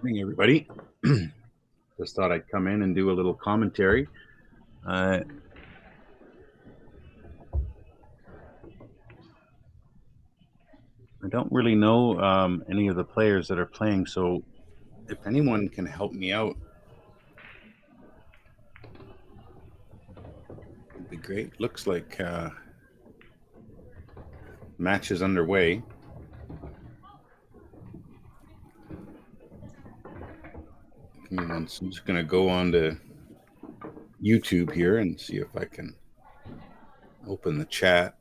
Morning, everybody. Just thought I'd come in and do a little commentary. I don't really know any of the players that are playing, so if anyone can help me out. Be great. Looks like match is underway. And I'm just going to go on to YouTube here and see if I can open the chat.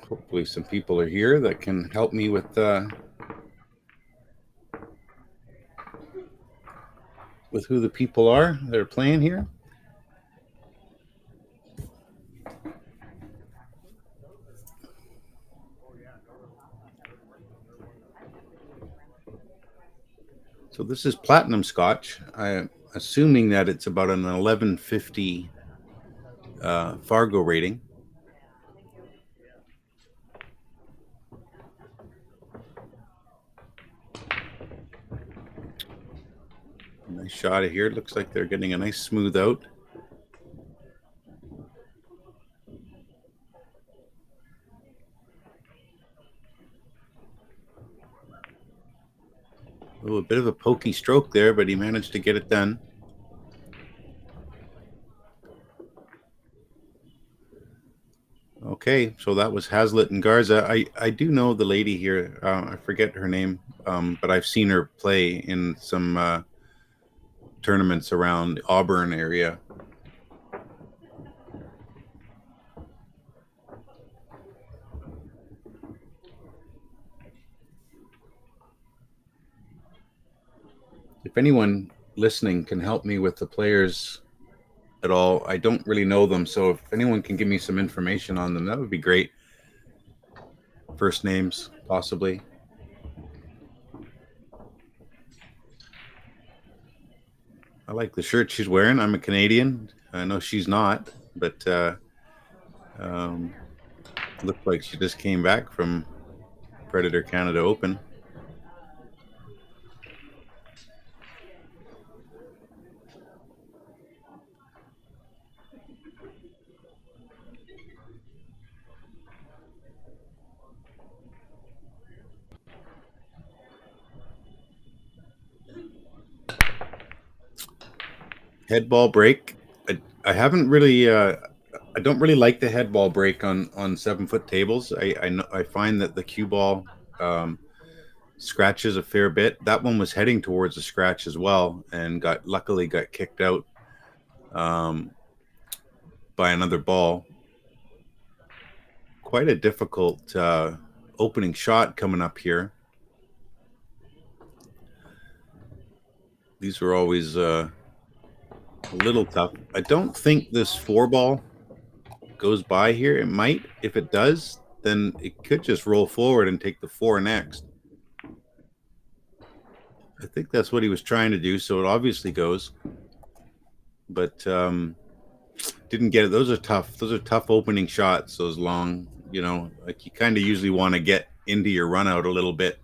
Hopefully some people are here that can help me with who the people are that are playing here. So this is platinum Scotch. I'm assuming that it's about an 1150 Fargo rating. Nice shot of here. It looks like they're getting a nice smooth out. Oh, a bit of a pokey stroke there, but he managed to get it done. Okay, so that was HAZLETT and GARZA. I do know the lady here. I forget her name, but I've seen her play in some tournaments around the Auburn area. If anyone listening can help me with the players at all, I don't really know them. So if anyone can give me some information on them, that would be great. First names, possibly. I like the shirt she's wearing. I'm a Canadian. I know she's not, but looked like she just came back from Predator Canada Open. Head ball break. I haven't really. I don't really like the head ball break on 7-foot tables. I find that the cue ball scratches a fair bit. That one was heading towards a scratch as well, and luckily got kicked out by another ball. Quite a difficult opening shot coming up here. These were always a little tough. I don't think this 4-ball goes by here. It might. If it does, then it could just roll forward and take the 4 next. I think that's what he was trying to do, so it obviously goes. But didn't get it. Those are tough. Those are tough opening shots, those long, like you kind of usually want to get into your run out a little bit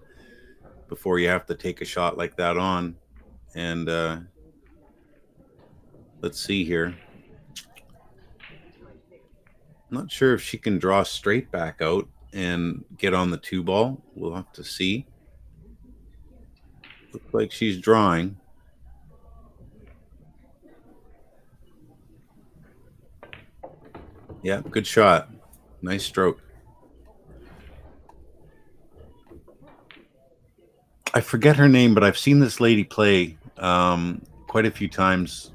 before you have to take a shot like that on. And let's see here. Not sure if she can draw straight back out and get on the 2-ball. We'll have to see. Looks like she's drawing. Yeah, good shot. Nice stroke. I forget her name, but I've seen this lady play quite a few times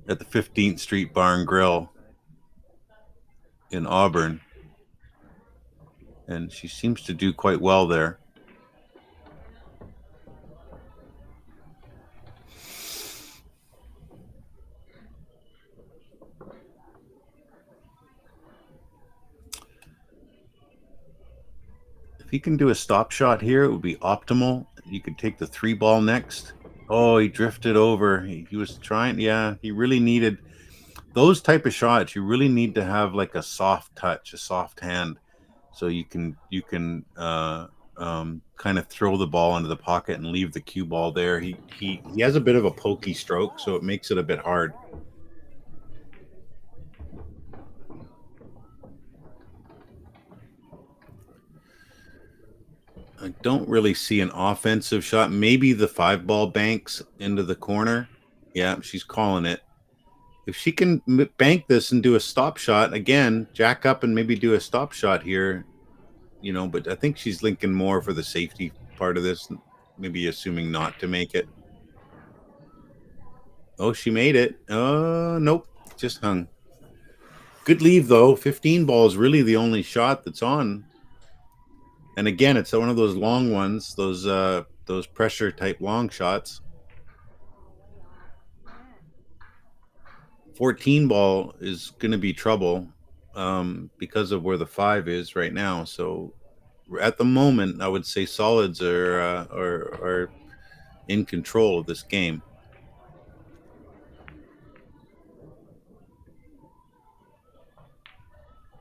at the 15th Street Bar and Grill in Auburn, and she seems to do quite well there. If he can do a stop shot here, it would be optimal. You could take the 3-ball next. Oh, he drifted over. He was trying. Yeah, he really needed those type of shots. You really need to have like a soft touch, a soft hand, so you can kind of throw the ball into the pocket and leave the cue ball there. He has a bit of a pokey stroke, so it makes it a bit hard. I don't really see an offensive shot. Maybe the 5-ball banks into the corner. Yeah, she's calling it. If she can bank this and do a stop shot again, jack up and maybe do a stop shot here, but I think she's linking more for the safety part of this, maybe assuming not to make it. Oh, she made it. Nope, just hung. Good leave though. 15 ball is really the only shot that's on. And again, it's one of those long ones, those pressure type long shots. 14 ball is going to be trouble because of where the 5 is right now. So at the moment, I would say solids are in control of this game.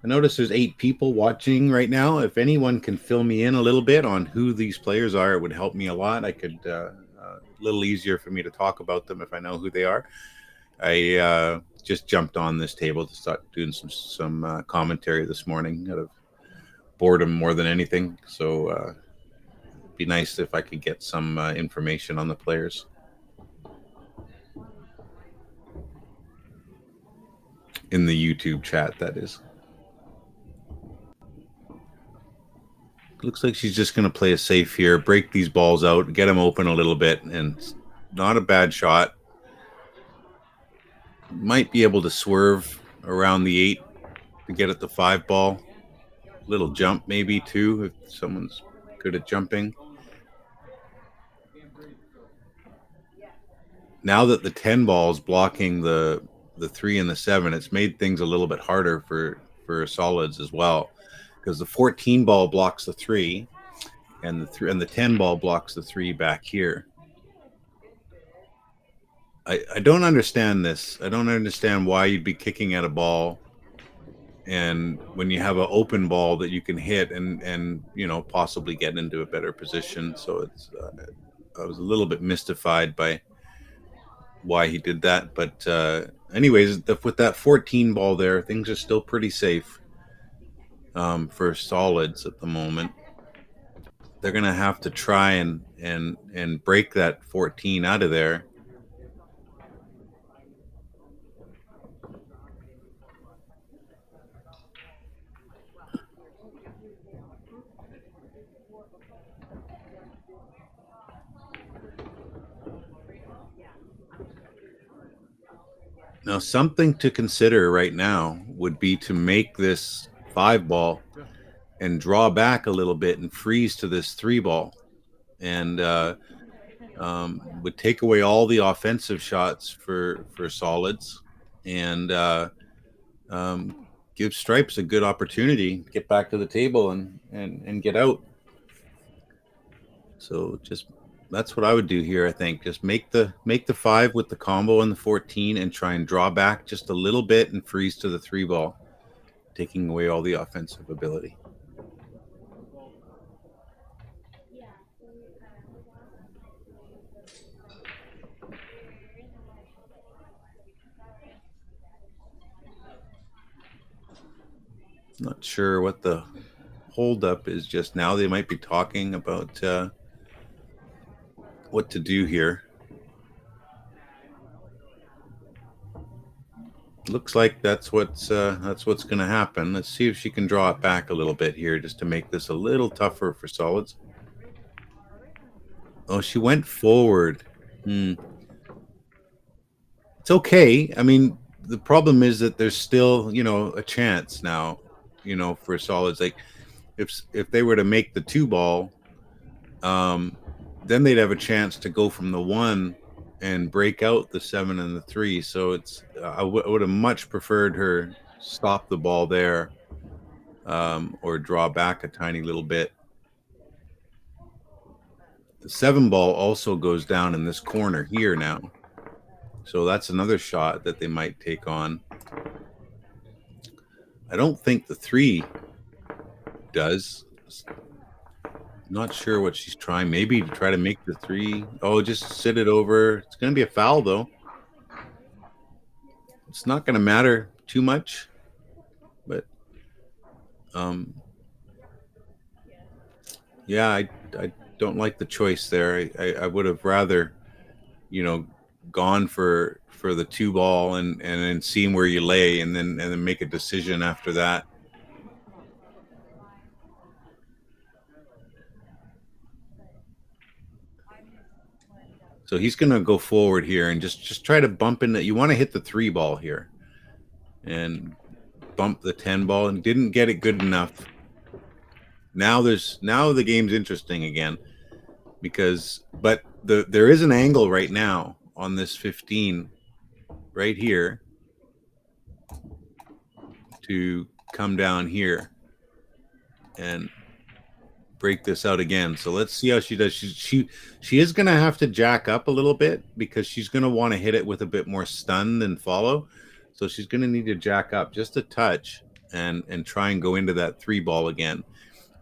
I notice there's 8 people watching right now. If anyone can fill me in a little bit on who these players are, it would help me a lot. I could a little easier for me to talk about them if I know who they are. I just jumped on this table to start doing some commentary this morning out of boredom more than anything. So it'd be nice if I could get some information on the players. In the YouTube chat, that is. Looks like she's just going to play it safe here, break these balls out, get them open a little bit, and not a bad shot. Might be able to swerve around the 8 to get at the 5 ball. Little jump maybe too, if someone's good at jumping. Now that the 10 ball is blocking the 3 and the 7, it's made things a little bit harder for solids as well, because the 14 ball blocks the 3, and the 10 ball blocks the 3 back here. I don't understand this. I don't understand why you'd be kicking at a ball, and when you have an open ball that you can hit and possibly get into a better position. So it's I was a little bit mystified by why he did that, but anyways, with that 14 ball there, things are still pretty safe for solids at the moment. They're gonna have to try and break that 14 out of there. Now, something to consider right now would be to make this 5 ball and draw back a little bit and freeze to this 3 ball, and would take away all the offensive shots for solids, and give Stripes a good opportunity to get back to the table and get out. So just that's what I would do here. I think just make the 5 with the combo and the 14 and try and draw back just a little bit and freeze to the 3 ball, taking away all the offensive ability. Not sure what the holdup is just now. They might be talking about what to do here. Looks like that's what's going to happen. Let's see if she can draw it back a little bit here, just to make this a little tougher for solids. Oh, she went forward. It's okay. I mean, the problem is that there's still a chance now, for solids. Like if they were to make the 2 ball, then they'd have a chance to go from the 1 and break out the 7 and the 3. So it's I would have much preferred her stop the ball there, or draw back a tiny little bit. The 7 ball also goes down in this corner here now, so that's another shot that they might take on. I don't think the 3 does. Not sure what she's trying. Maybe to try to make the 3. Oh, just sit it over. It's going to be a foul, though. It's not going to matter too much, but yeah, I don't like the choice there. I would have rather, gone for the 2 ball and then seeing where you lay and then make a decision after that. So he's going to go forward here and just try to bump in that. You want to hit the 3 ball here and bump the 10 ball, and didn't get it good enough. Now the game's interesting again, because there is an angle right now on this 15 right here to come down here and break this out again. So let's see how she does. She is going to have to jack up a little bit, because she's going to want to hit it with a bit more stun than follow. So she's going to need to jack up just a touch and try and go into that 3 ball again.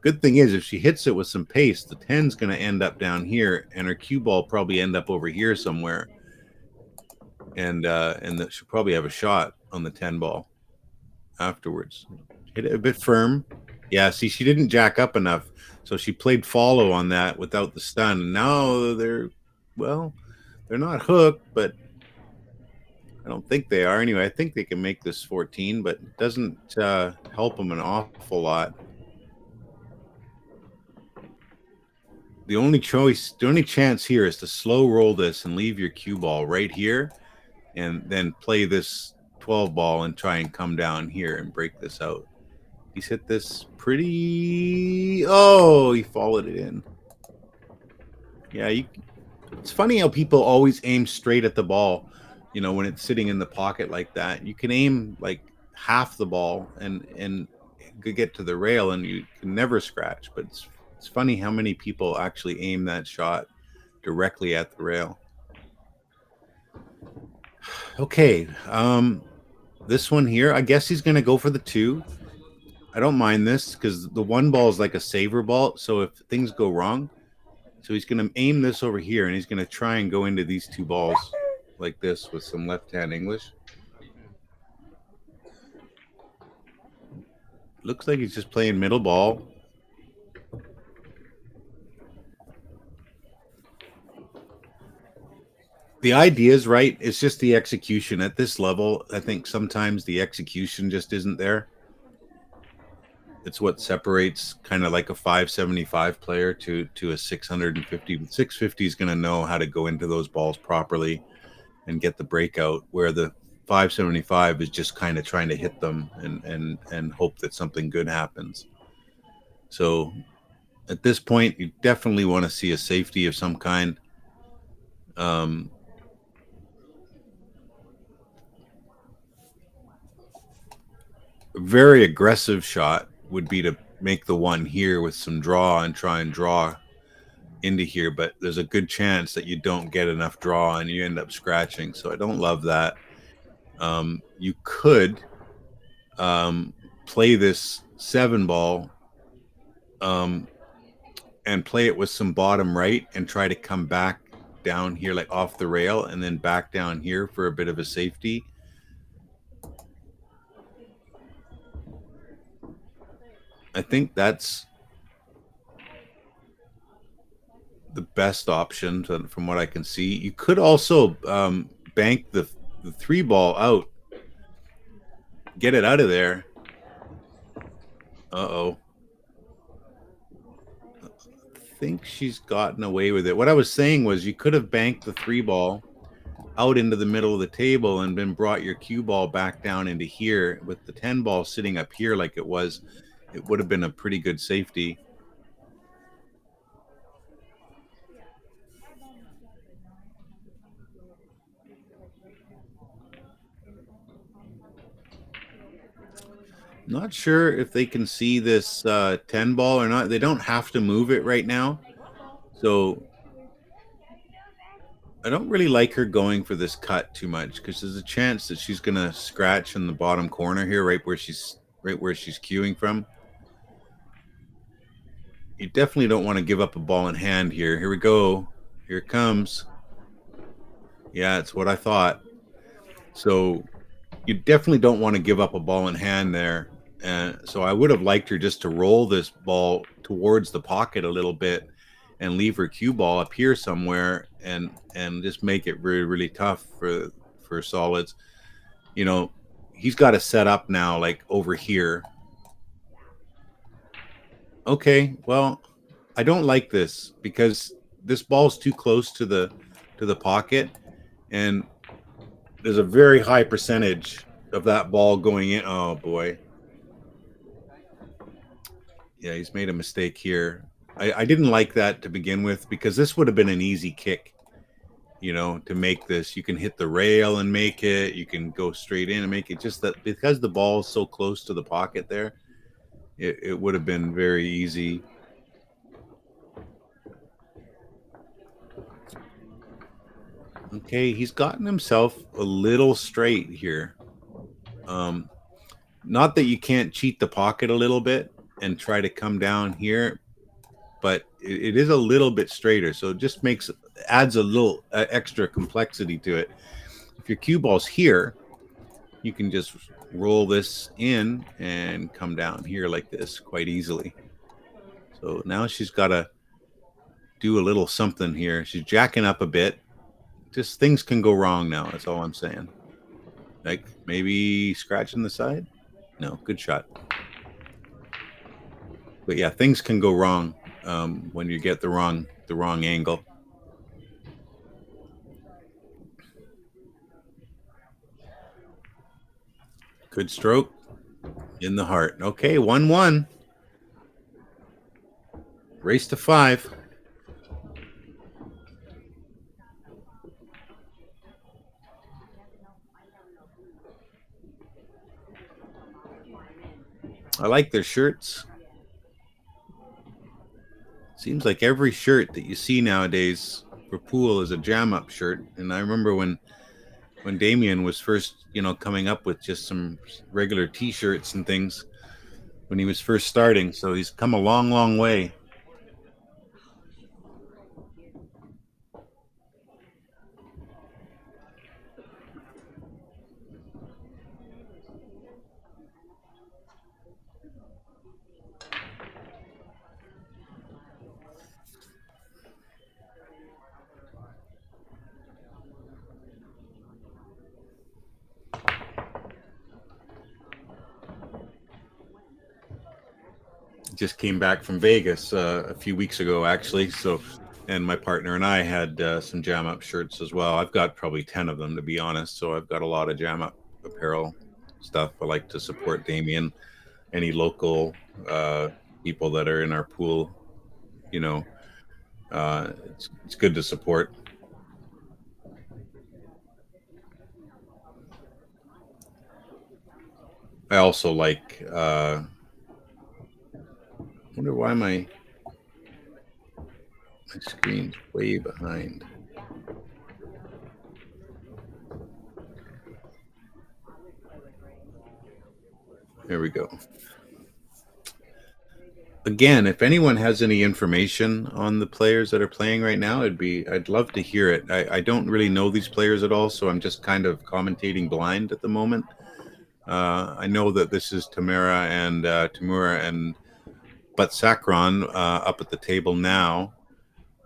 Good thing is, if she hits it with some pace, the 10's going to end up down here, and her cue ball probably end up over here somewhere. And she'll probably have a shot on the 10 ball afterwards. Hit it a bit firm. Yeah, see, she didn't jack up enough, so she played follow on that without the stun. And now they're not hooked, but I don't think they are. Anyway, I think they can make this 14, but it doesn't help them an awful lot. The only chance here is to slow roll this and leave your cue ball right here, and then play this 12 ball and try and come down here and break this out. He's hit this pretty... Oh, he followed it in. Yeah, it's funny how people always aim straight at the ball, when it's sitting in the pocket like that. You can aim like half the ball and get to the rail, and you can never scratch. But it's funny how many people actually aim that shot directly at the rail. Okay, this one here, I guess he's going to go for the 2. I don't mind this, because the 1 ball is like a saver ball, so if things go wrong, so he's going to aim this over here, and he's going to try and go into these 2 balls like this with some left-hand English. Looks like he's just playing middle ball. The idea is right. It's just the execution at this level. I think sometimes the execution just isn't there. It's what separates kind of like a 575 player to a 650. 650 is going to know how to go into those balls properly and get the breakout, where the 575 is just kind of trying to hit them and hope that something good happens. So at this point, you definitely want to see a safety of some kind. A very aggressive shot would be to make the 1 here with some draw and try and draw into here, but there's a good chance that you don't get enough draw and you end up scratching. So I don't love that. You could play this 7 ball and play it with some bottom right and try to come back down here like off the rail and then back down here for a bit of a safety. I think that's the best option from what I can see. You could also bank the 3 ball out, get it out of there. Uh-oh. I think she's gotten away with it. What I was saying was, you could have banked the 3 ball out into the middle of the table and then brought your cue ball back down into here with the 10 ball sitting up here like it was. It would have been a pretty good safety. Not sure if they can see this 10 ball or not. They don't have to move it right now. So I don't really like her going for this cut too much, because there's a chance that she's going to scratch in the bottom corner here, right where she's cueing from. You definitely don't want to give up a ball in hand here. Here we go. Here it comes. Yeah, it's what I thought. So you definitely don't want to give up a ball in hand there. So I would have liked her just to roll this ball towards the pocket a little bit and leave her cue ball up here somewhere and just make it really, really tough for solids. You know, he's got to set up now, like over here. Okay, well, I don't like this because this ball's too close to the pocket, and there's a very high percentage of that ball going in. Oh boy. Yeah, he's made a mistake here. I didn't like that to begin with because this would have been an easy kick, you know, to make this. You can hit the rail and make it. You can go straight in and make it. Just that because the ball is so close to the pocket there, it would have been very easy. Okay, he's gotten himself a little straight here. Not that you can't cheat the pocket a little bit and try to come down here, but it is a little bit straighter. So it just adds a little extra complexity to it. If your cue ball's here, you can just roll this in and come down here like this quite easily. So now she's got to do a little something here. She's jacking up a bit. Just things can go wrong now. That's all I'm saying. Like maybe scratching the side. No, good shot. But yeah, things can go wrong when you get the wrong angle. Good stroke in the heart. Okay, 1-1. Race to 5. I like their shirts. Seems like every shirt that you see nowadays for pool is a jam-up shirt. And I remember when Damien was first, you know, coming up with just some regular T-shirts and things when he was first starting. So he's come a long, long way. Just came back from Vegas a few weeks ago, actually. So, and my partner and I had some jam up shirts as well. I've got probably 10 of them, to be honest. So I've got a lot of jam up apparel stuff. I like to support Damien, any local people that are in our pool. You know, it's good to support. I also like. Wonder why my screen's way behind. There we go. Again, if anyone has any information on the players that are playing right now, I'd love to hear it. I don't really know these players at all, so I'm just kind of commentating blind at the moment. I know that this is TAMURA and BUTSAKRON up at the table now.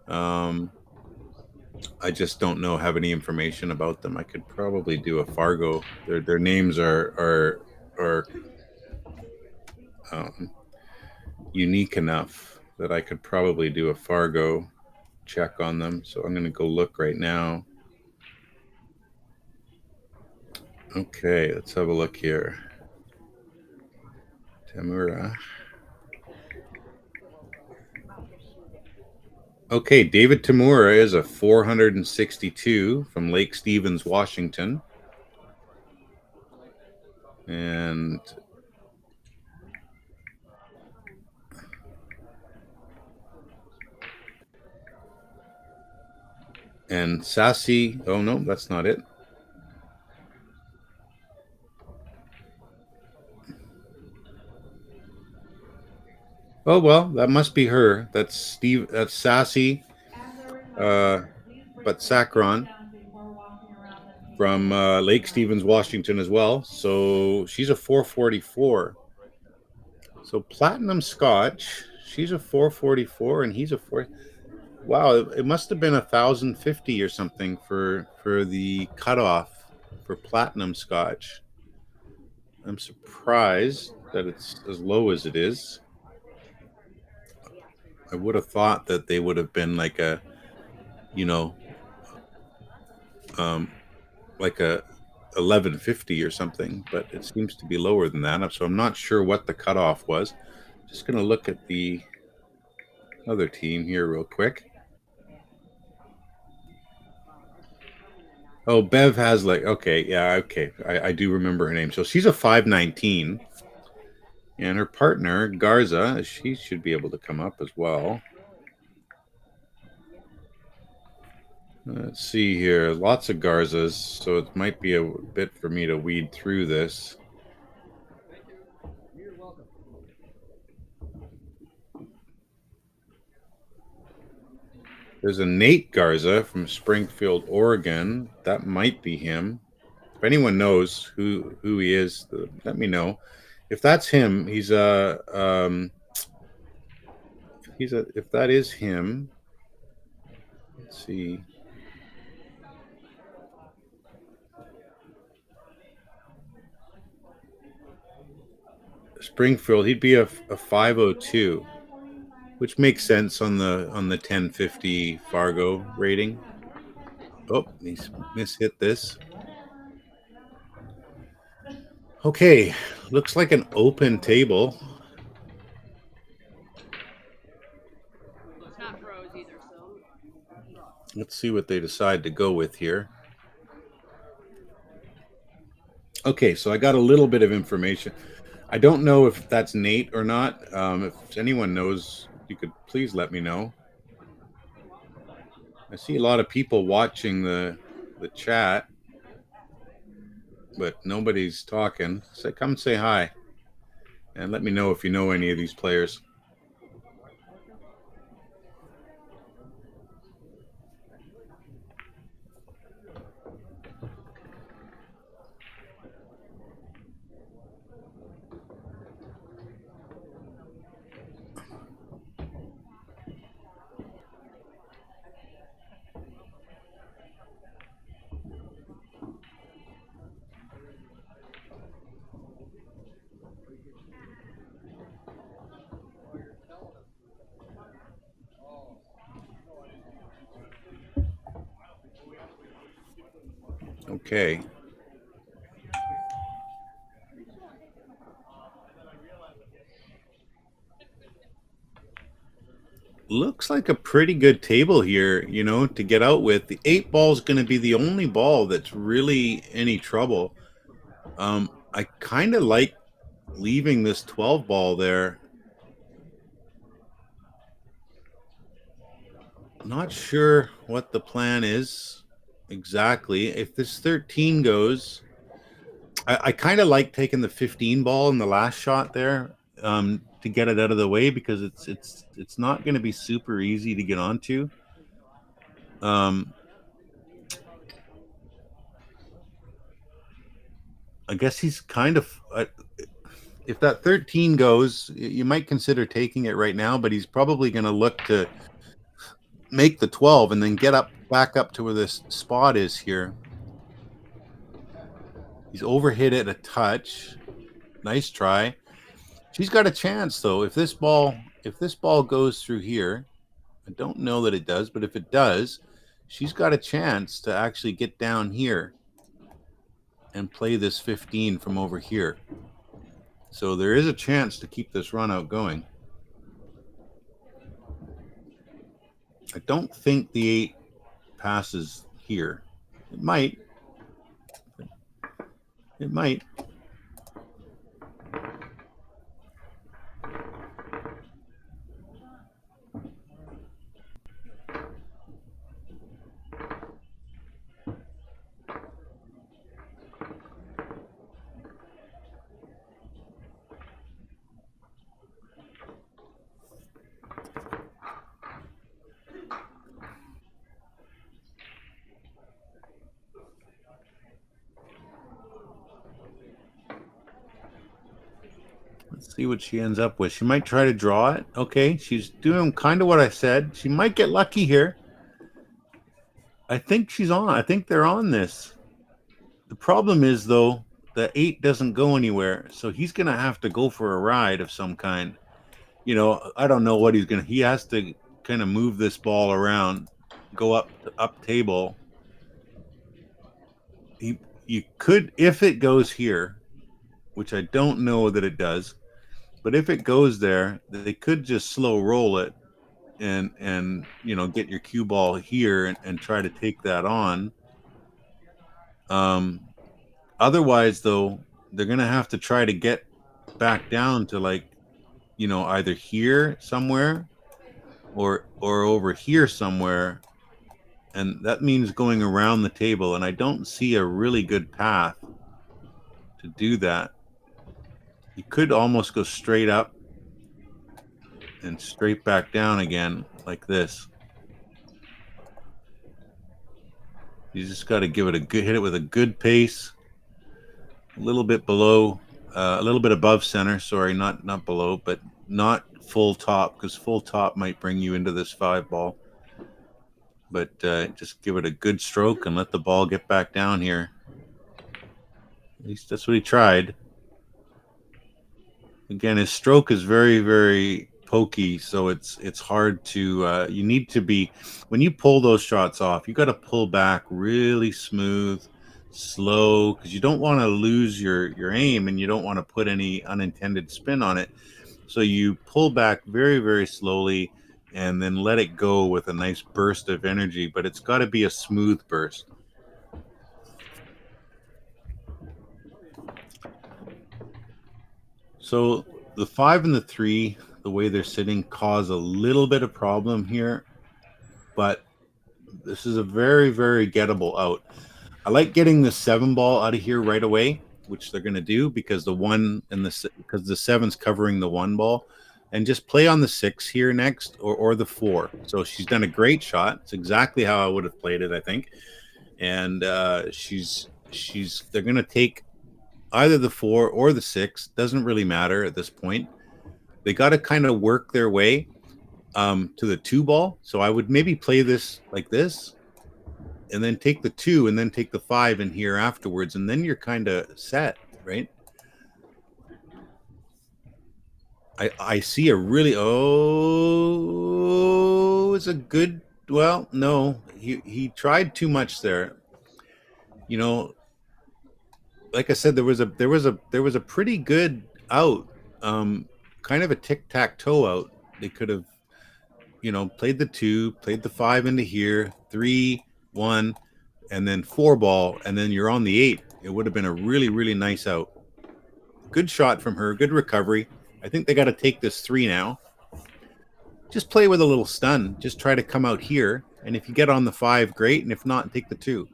I just don't have any information about them. I could probably do a Fargo. Their names are unique enough that I could probably do a Fargo check on them. So I'm going to go look right now. Okay, let's have a look here. TAMURA. Okay, David TAMURA is a 462 from Lake Stevens, Washington. And Sassy, oh no, that's not it. Oh well, that must be her. That's Sassy, BUTSAKRON from Lake Stevens, Washington as well. So she's a 444. So Platinum Scotch, she's a 444 and he's a 4. Wow, it must have been 1,050 or something for the cutoff for platinum Scotch. I'm surprised that it's as low as it is. I would have thought that they would have been like a, you know, um, like a 1150 or something, but it seems to be lower than that. So I'm not sure what the cutoff was. Just going to look at the other team here real quick. Oh, Bev HAZLETT. Okay, yeah, okay. I do remember her name. So she's a 519. And her partner, GARZA, she should be able to come up as well. Let's see here. Lots of GARZAs, so it might be a bit for me to weed through this. There's a Nate Garza from Springfield, Oregon. That might be him. If anyone knows who he is, let me know. If that's him, he's a if that is him, let's see. Springfield, he'd be a 502, which makes sense on the 1050 Fargo rating. Oh, he's mishit this. Okay, looks like an open table. Let's see what they decide to go with here. Okay, so I got a little bit of information. I don't know if that's Nate or not. If anyone knows, you could please let me know. I see a lot of people watching the chat, but nobody's talking. So come say hi and let me know if you know any of these players. Okay. Looks like a pretty good table here, you know, to get out with. The 8 ball is going to be the only ball that's really any trouble. I kind of like leaving this 12 ball there. Not sure what the plan is exactly. If this 13 goes, I kind of like taking the 15 ball in the last shot there to get it out of the way, because it's not going to be super easy to get onto. I guess he's kind of if that 13 goes, you might consider taking it right now, but he's probably going to look to make the 12 and then get up back up to where this spot is here. He's overhit it a touch. Nice try. She's got a chance though. If this ball goes through here, I don't know that it does, but if it does, she's got a chance to actually get down here and play this 15 from over here. So there is a chance to keep this run out going. I don't think the 8 passes here. It might. It might. See what she ends up with. She might try to draw it. Okay, she's doing kind of what I said. She might get lucky here. I think she's on. I think they're on this. The problem is, though, the 8 doesn't go anywhere, so he's going to have to go for a ride of some kind. You know, I don't know what he's going to... He has to kind of move this ball around, go up table. You could, if it goes here, which I don't know that it does, but if it goes there, they could just slow roll it and you know, get your cue ball here and try to take that on. Otherwise, though, they're gonna have to try to get back down to, like, you know, either here somewhere or over here somewhere, and that means going around the table, and I don't see a really good path to do that. You could almost go straight up and straight back down again like this. You just got to give it a good, hit it with a good pace, a little bit below, a little bit above center. Sorry, not below, but not full top, because full top might bring you into this 5 ball. But just give it a good stroke and let the ball get back down here. At least that's what he tried. Again, his stroke is very, very pokey, so it's hard to... you need to be... When you pull those shots off, you got to pull back really smooth, slow, because you don't want to lose your aim, and you don't want to put any unintended spin on it. So you pull back very, very slowly and then let it go with a nice burst of energy, but it's got to be a smooth burst. So the 5 and the 3, the way they're sitting, cause a little bit of problem here, but this is a very, very gettable out. I like getting the 7 ball out of here right away, which they're going to do, because the 1 and because the 7's covering the 1 ball, and just play on the 6 here next, or the 4. So she's done a great shot. It's exactly how I would have played it, I think. And they're going to take either the 4 or the 6. Doesn't really matter at this point. They got to kind of work their way to the 2 ball. So I would maybe play this like this, and then take the 2, and then take the 5 in here afterwards, and then you're kind of set, right? I see a really... Oh, it's a good... Well, no, he tried too much there. You know, like I said, there was a pretty good out, kind of a tic-tac-toe out. They could have, you know, played the 2, played the 5 into here, 3, 1, and then 4 ball, and then you're on the 8. It would have been a really, really nice out. Good shot from her, good recovery. I think they got to take this 3 now. Just play with a little stun. Just try to come out here, and if you get on the 5, great, and if not, take the 2.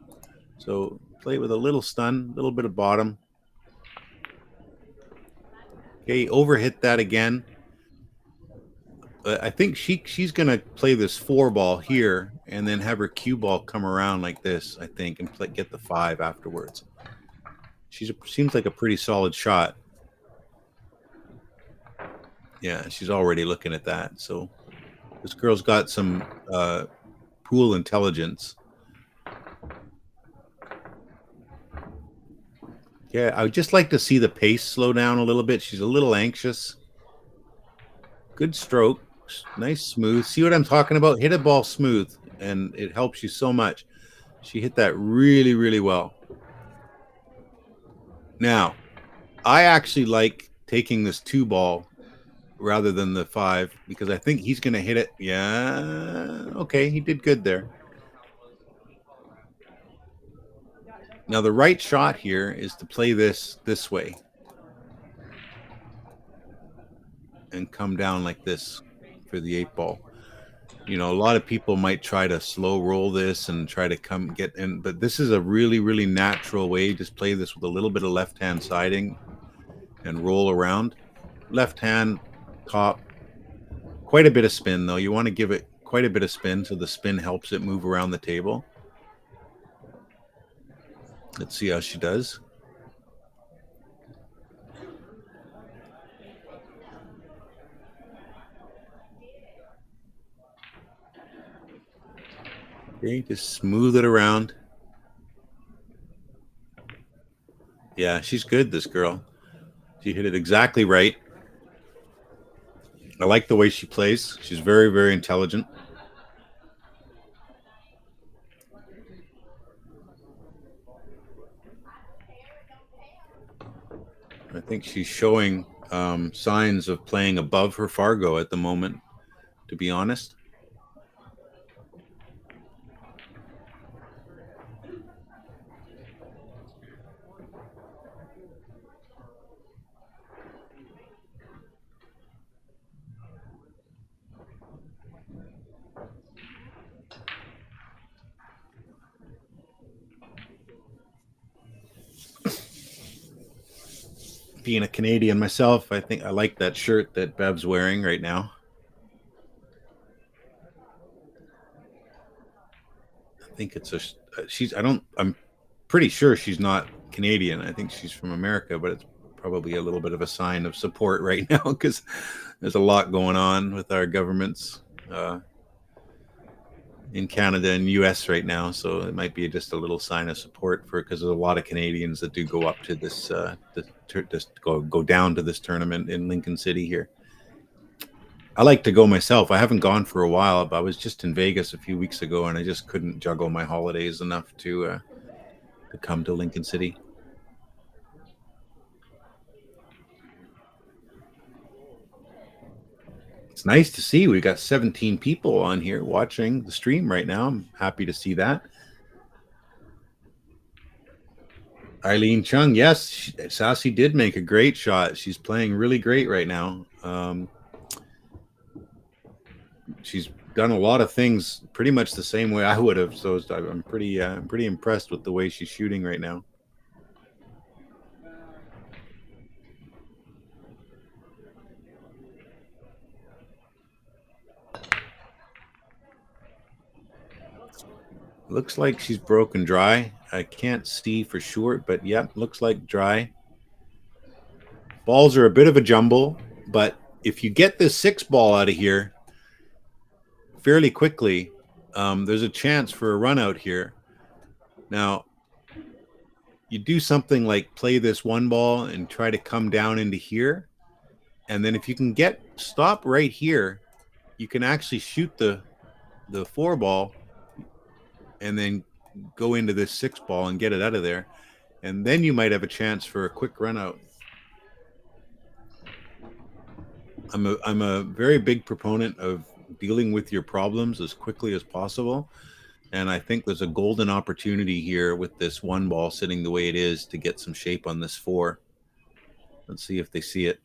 So play with a little stun, a little bit of bottom. Okay, overhit that again. I think she's going to play this 4 ball here, and then have her cue ball come around like this, I think, and get the 5 afterwards. Seems like a pretty solid shot. Yeah, she's already looking at that. So this girl's got some pool intelligence. Yeah, I would just like to see the pace slow down a little bit. She's a little anxious. Good stroke. Nice smooth. See what I'm talking about? Hit a ball smooth, and it helps you so much. She hit that really, really well. Now, I actually like taking this 2 ball rather than the 5, because I think he's going to hit it. Yeah, okay, he did good there. Now, the right shot here is to play this way and come down like this for the 8 ball. You know, a lot of people might try to slow roll this and try to come get in, but this is a really, really natural way. Just play this with a little bit of left-hand siding and roll around. Left hand, top. Quite a bit of spin, though. You want to give it quite a bit of spin, so the spin helps it move around the table. Let's see how she does. Okay, just smooth it around. Yeah, she's good, this girl. She hit it exactly right. I like the way she plays. She's very, very intelligent. I think she's showing signs of playing above her Fargo at the moment, to be honest. Being a Canadian myself, I think I like that shirt that Bev's wearing right now. I think it's I'm pretty sure she's not Canadian. I think she's from America, but it's probably a little bit of a sign of support right now because there's a lot going on with our governments in Canada and US right now. So it might be just a little sign of support for, because there's a lot of Canadians that do go up to this, go down to this tournament in Lincoln City here. I like to go myself. I haven't gone for a while, but I was just in Vegas a few weeks ago, and I just couldn't juggle my holidays enough to come to Lincoln City. It's nice to see we got 17 people on here watching the stream right now. I'm happy to see that. Eileen Chung, yes, Sassy did make a great shot. She's playing really great right now. She's done a lot of things pretty much the same way I would have. So I'm pretty impressed with the way she's shooting right now. Looks like she's broken dry. I can't see for sure, but yep, looks like dry. Balls are a bit of a jumble, but if you get this 6 ball out of here fairly quickly, there's a chance for a run out here. Now, you do something like play this 1 ball and try to come down into here. And then if you can stop right here, you can actually shoot the 4 ball and then go into this 6 ball and get it out of there. And then you might have a chance for a quick run out. I'm a very big proponent of dealing with your problems as quickly as possible. And I think there's a golden opportunity here with this 1 ball sitting the way it is to get some shape on this 4. Let's see if they see it.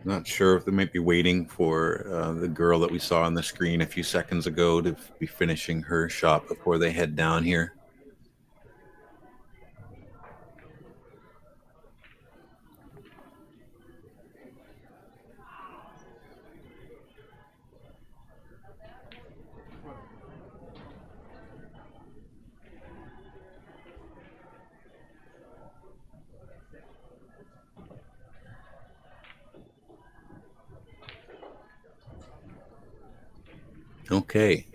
Not sure if they might be waiting for the girl that we saw on the screen a few seconds ago to be finishing her shot before they head down here. Okay.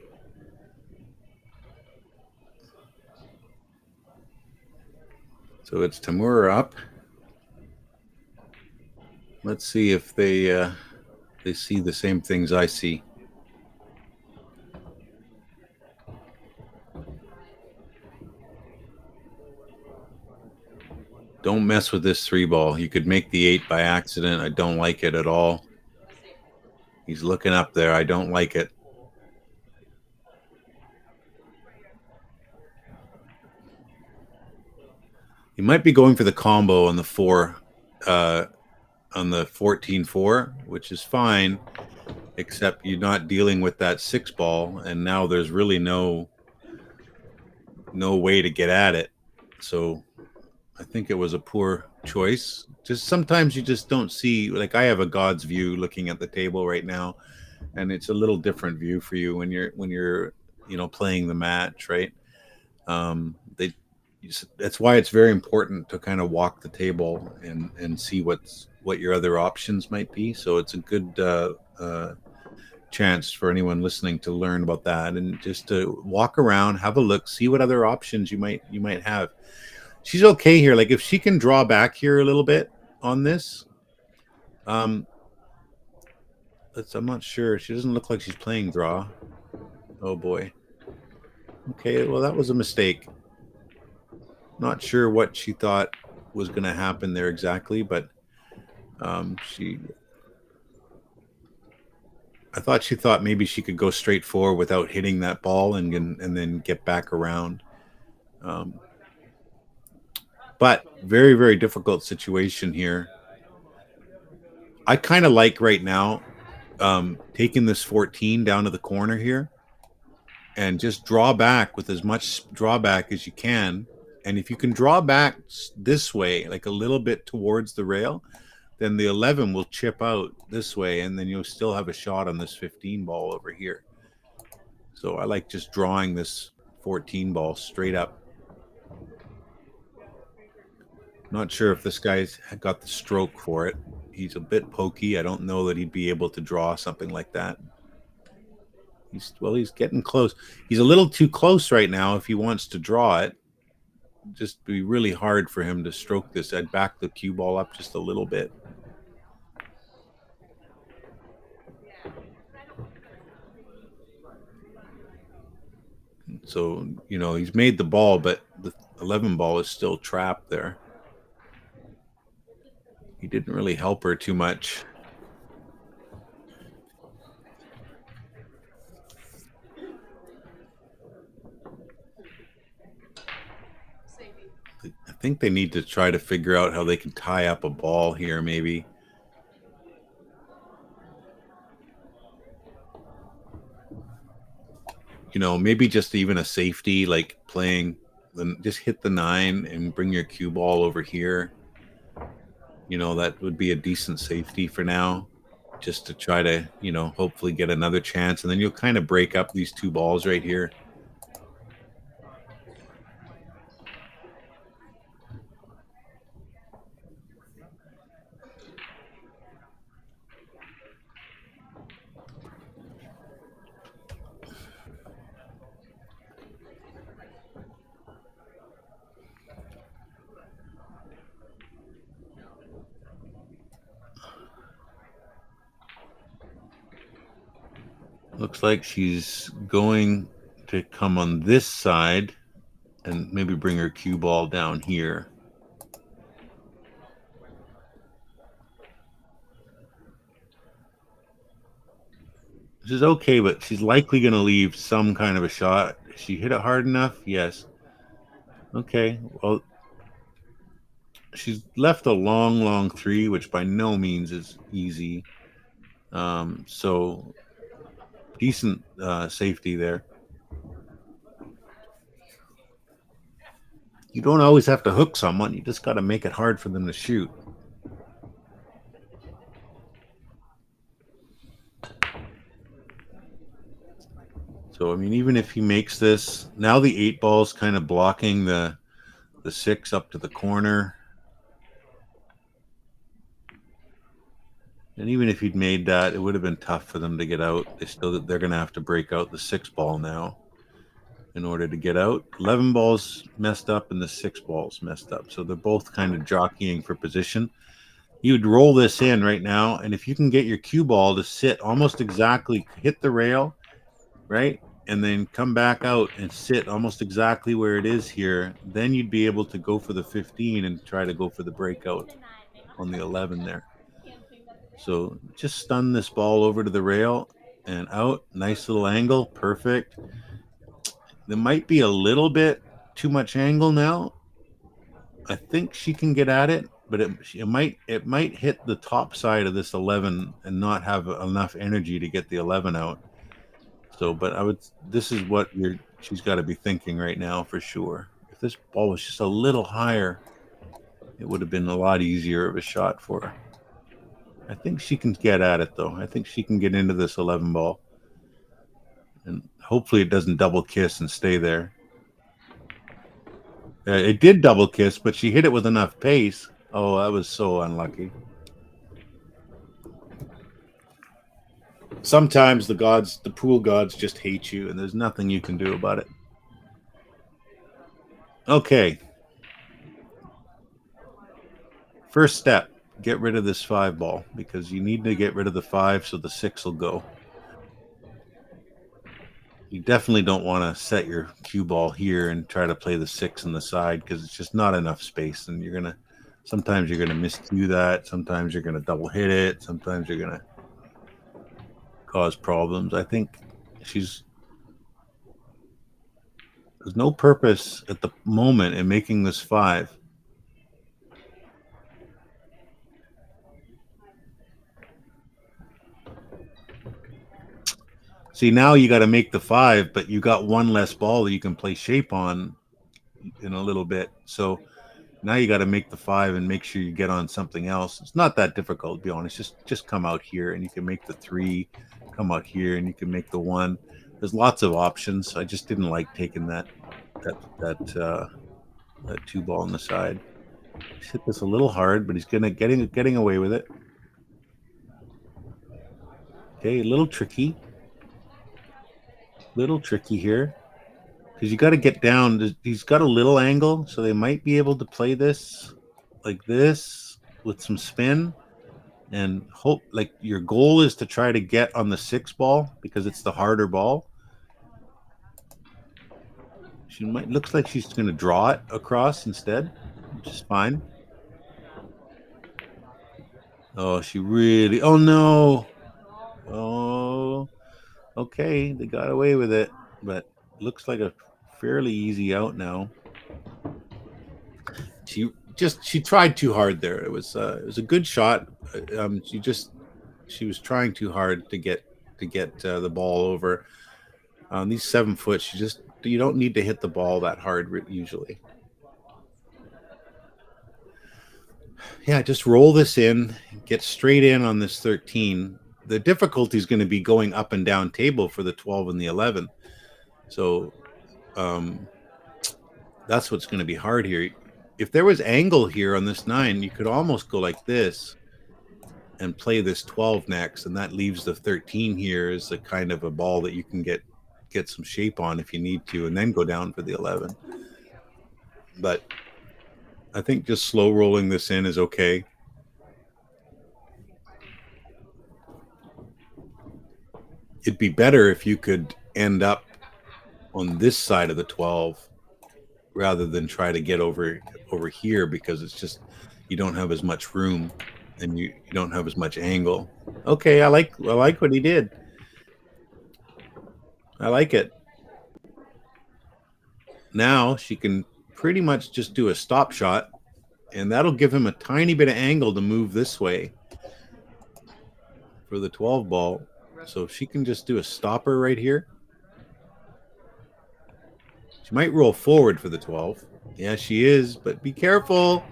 So it's Tamura up. Let's see if they see the same things I see. Don't mess with this 3 ball. You could make the 8 by accident. I don't like it at all. He's looking up there. I don't like it. You might be going for the combo on the 4, on the 14-4, which is fine, except you're not dealing with that 6 ball, and now there's really no no way to get at it. So I think it was a poor choice. Just sometimes you just don't see, like I have a God's view looking at the table right now, and it's a little different view for you when you're playing the match, right? They That's why it's very important to kind of walk the table and see what your other options might be. So it's a good chance for anyone listening to learn about that, and just to walk around, have a look, see what other options you might have. She's okay here. Like if she can draw back here a little bit on this, um, I'm not sure. She doesn't look like she's playing draw. Oh boy. Okay, well that was a mistake. Not sure what she thought was going to happen there exactly, but I thought she thought maybe she could go straight forward without hitting that ball and then get back around. Um, but very, very difficult situation here. I kind of like right now taking this 14 down to the corner here and just draw back with as much drawback as you can. And if you can draw back this way, like a little bit towards the rail, then the 11 will chip out this way, and then you'll still have a shot on this 15 ball over here. So I like just drawing this 14 ball straight up. Not sure if this guy's got the stroke for it. He's a bit pokey. I don't know that he'd be able to draw something like that. He's getting close. He's a little too close right now if he wants to draw it. Just be really hard for him to stroke this. I'd back the cue ball up just a little bit. So, he's made the ball, but the 11 ball is still trapped there. He didn't really help her too much. I think they need to try to figure out how they can tie up a ball here, maybe. Maybe just even a safety, like just hit the 9 and bring your cue ball over here. That would be a decent safety for now, just to try to, hopefully get another chance. And then you'll kind of break up these two balls right here. Looks like she's going to come on this side and maybe bring her cue ball down here. This is okay, but she's likely going to leave some kind of a shot. She hit it hard enough? Yes. Okay, well, she's left a long, long 3, which by no means is easy. So decent safety there. You don't always have to hook someone. You just got to make it hard for them to shoot. So, I mean, even if he makes this, now the 8 ball's kind of blocking the 6 up to the corner. And even if he'd made that, it would have been tough for them to get out. They're going to have to break out the 6 ball now in order to get out. 11 balls messed up and the 6 balls messed up. So they're both kind of jockeying for position. You'd roll this in right now, and if you can get your cue ball to sit almost exactly, hit the rail, right? And then come back out and sit almost exactly where it is here, then you'd be able to go for the 15 and try to go for the breakout on the 11 there. So just stun this ball over to the rail and out. Nice little angle. Perfect. There might be a little bit too much angle now. I think she can get at it, but it might hit the top side of this 11 and not have enough energy to get the 11 out. So, but this is what she's got to be thinking right now for sure. If this ball was just a little higher, it would have been a lot easier of a shot for her. I think she can get at it, though. I think she can get into this 11 ball. And hopefully it doesn't double kiss and stay there. It did double kiss, but she hit it with enough pace. Oh, that was so unlucky. Sometimes the gods, the pool gods, just hate you, and there's nothing you can do about it. Okay. First step, get rid of this 5 ball, because you need to get rid of the 5 so the 6 will go. You definitely don't want to set your cue ball here and try to play the 6 on the side, because it's just not enough space, and sometimes you're gonna miscue that, sometimes you're gonna double hit it, sometimes you're gonna cause problems. I think there's no purpose at the moment in making this 5. See, now you got to make the 5, but you got one less ball that you can play shape on in a little bit. So now you got to make the 5 and make sure you get on something else. It's not that difficult, to be honest. Just come out here and you can make the 3, come out here and you can make the 1. There's lots of options. I just didn't like taking that 2 ball on the side. He's hit this a little hard, but he's getting away with it. Okay, a little tricky here, because you got to get down. He's got a little angle, so they might be able to play this like this with some spin, and hope, like, your goal is to try to get on the 6 ball because it's the harder ball. Looks like she's going to draw it across instead, which is fine. Oh, oh no. Oh, okay, they got away with it, but looks like a fairly easy out now. She tried too hard there. It was a good shot. She was trying too hard to get the ball over. On these 7 foot, you don't need to hit the ball that hard usually. Yeah, just roll this in, get straight in on this 13. The difficulty is going to be going up and down table for the 12 and the 11. So that's what's going to be hard here. If there was angle here on this 9, you could almost go like this and play this 12 next, and that leaves the 13 here as a kind of a ball that you can get some shape on if you need to, and then go down for the 11. But I think just slow rolling this in is okay. It'd be better if you could end up on this side of the 12 rather than try to get over here, because it's just, you don't have as much room and you don't have as much angle. Okay, I like what he did. I like it. Now she can pretty much just do a stop shot, and that'll give him a tiny bit of angle to move this way for the 12 ball. So if she can just do a stopper right here, she might roll forward for the 12. Yeah, she is, but be careful.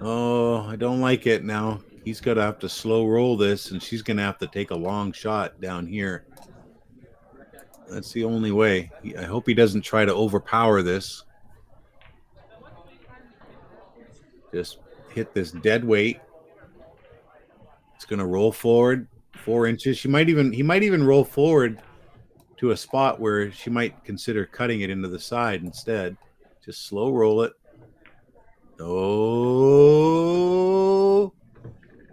Oh, I don't like it now. He's going to have to slow roll this, and she's going to have to take a long shot down here. That's the only way. I hope he doesn't try to overpower this. Just hit this dead weight. It's going to roll forward 4 inches. He might even roll forward to a spot where she might consider cutting it into the side instead. Just slow roll it. Oh,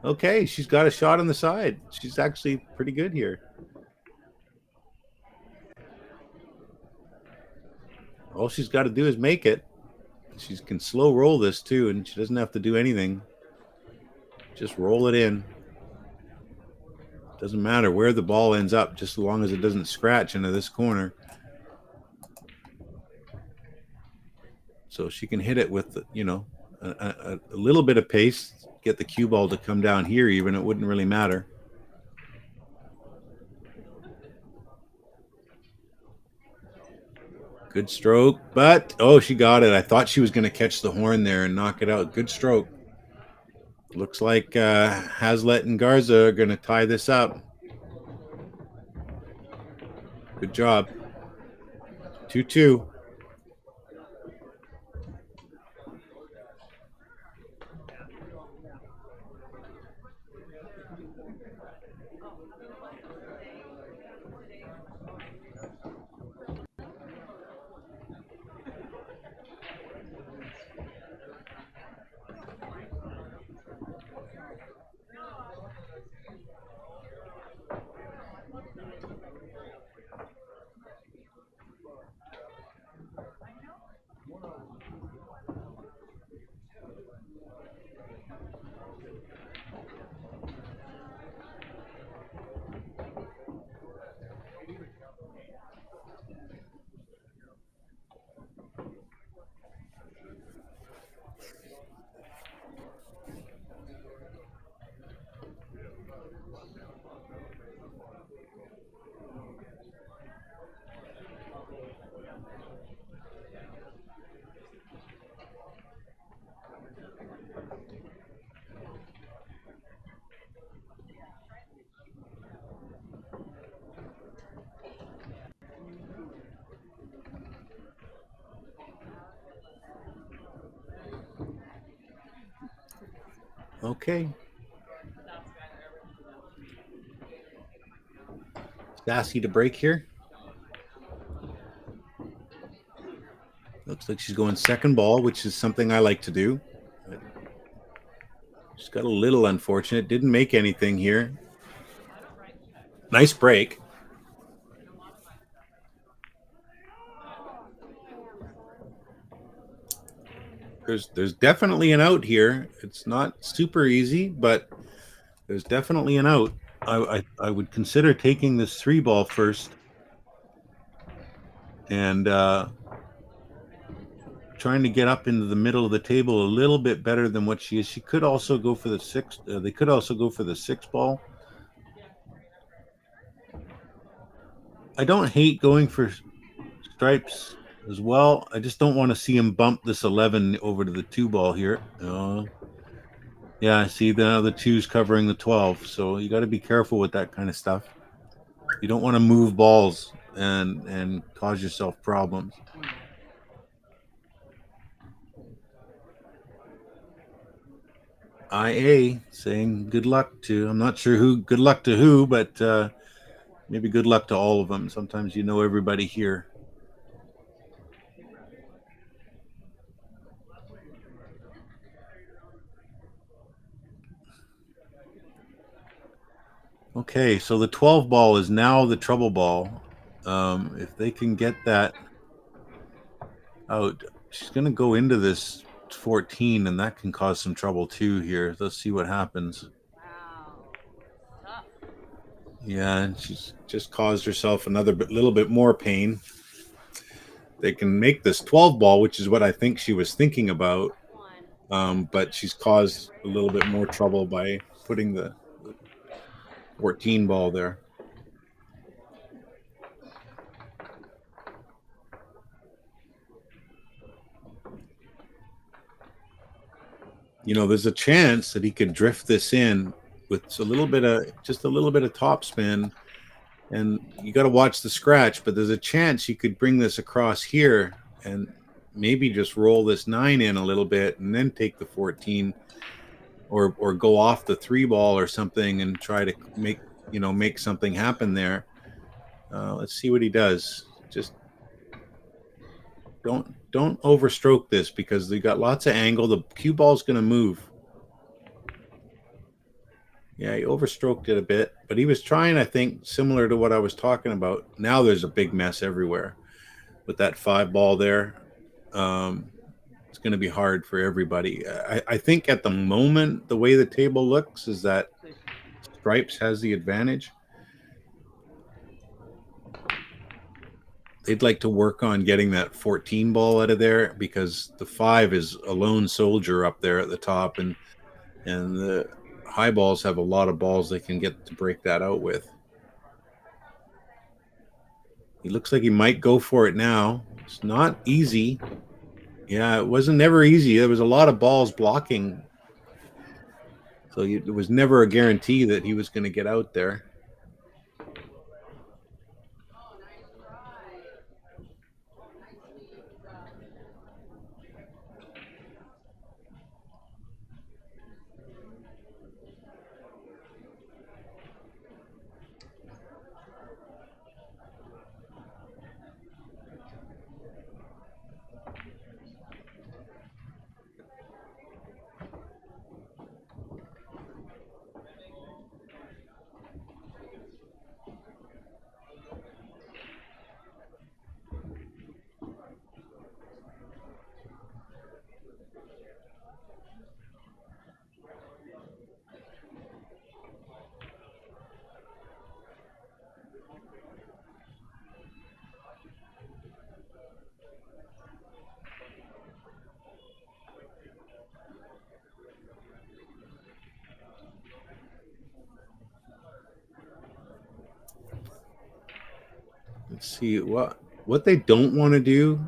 okay. She's got a shot on the side. She's actually pretty good here. All she's got to do is make it. She can slow roll this too, and she doesn't have to do anything. Just roll it in. Doesn't matter where the ball ends up, just as long as it doesn't scratch into this corner. So she can hit it with, a little bit of pace, get the cue ball to come down here even. It wouldn't really matter. Good stroke, but oh, she got it. I thought she was going to catch the horn there and knock it out. Good stroke. Looks like HAZLETT and GARZA are going to tie this up. Good job. 2-2. Okay. Sassy to break here. Looks like she's going second ball, which is something I like to do. Just got a little unfortunate. Didn't make anything here. Nice break. There's definitely an out here. It's not super easy, but there's definitely an out. I would consider taking this 3-ball first and trying to get up into the middle of the table a little bit better than what she is. She could also go for the 6. They could also go for the 6-ball. I don't hate going for stripes as well. I just don't want to see him bump this 11 over to the 2-ball here. Yeah, I see the 2's covering the 12, so you got to be careful with that kind of stuff. You don't want to move balls and cause yourself problems. IA saying good luck to, I'm not sure who, good luck to who, but maybe good luck to all of them. Sometimes you know everybody here. Okay, so the 12 ball is now the trouble ball. If they can get that out, she's going to go into this 14, and that can cause some trouble too here. Let's see what happens. Wow. Yeah, and she's just caused herself another little bit more pain. They can make this 12 ball, which is what I think she was thinking about. But she's caused a little bit more trouble by putting the 14 ball there. You know, there's a chance that he could drift this in with just a little bit of topspin, and you got to watch the scratch. But there's a chance he could bring this across here and maybe just roll this 9 in a little bit and then take the 14, or go off the 3-ball or something and try to make something happen there. Let's see what he does. Just don't overstroke this, because they got lots of angle. The cue ball's going to move. Yeah, he overstroked it a bit, but he was trying, I think, similar to what I was talking about. Now there's a big mess everywhere with that 5-ball there. It's going to be hard for everybody. I think at the moment, the way the table looks is that stripes has the advantage. They'd like to work on getting that 14 ball out of there, because the 5 is a lone soldier up there at the top, and the high balls have a lot of balls they can get to break that out with. He looks like he might go for it now. It's not easy. Yeah, it wasn't never easy. There was a lot of balls blocking. So it was never a guarantee that he was going to get out there. Let's see what they don't want to do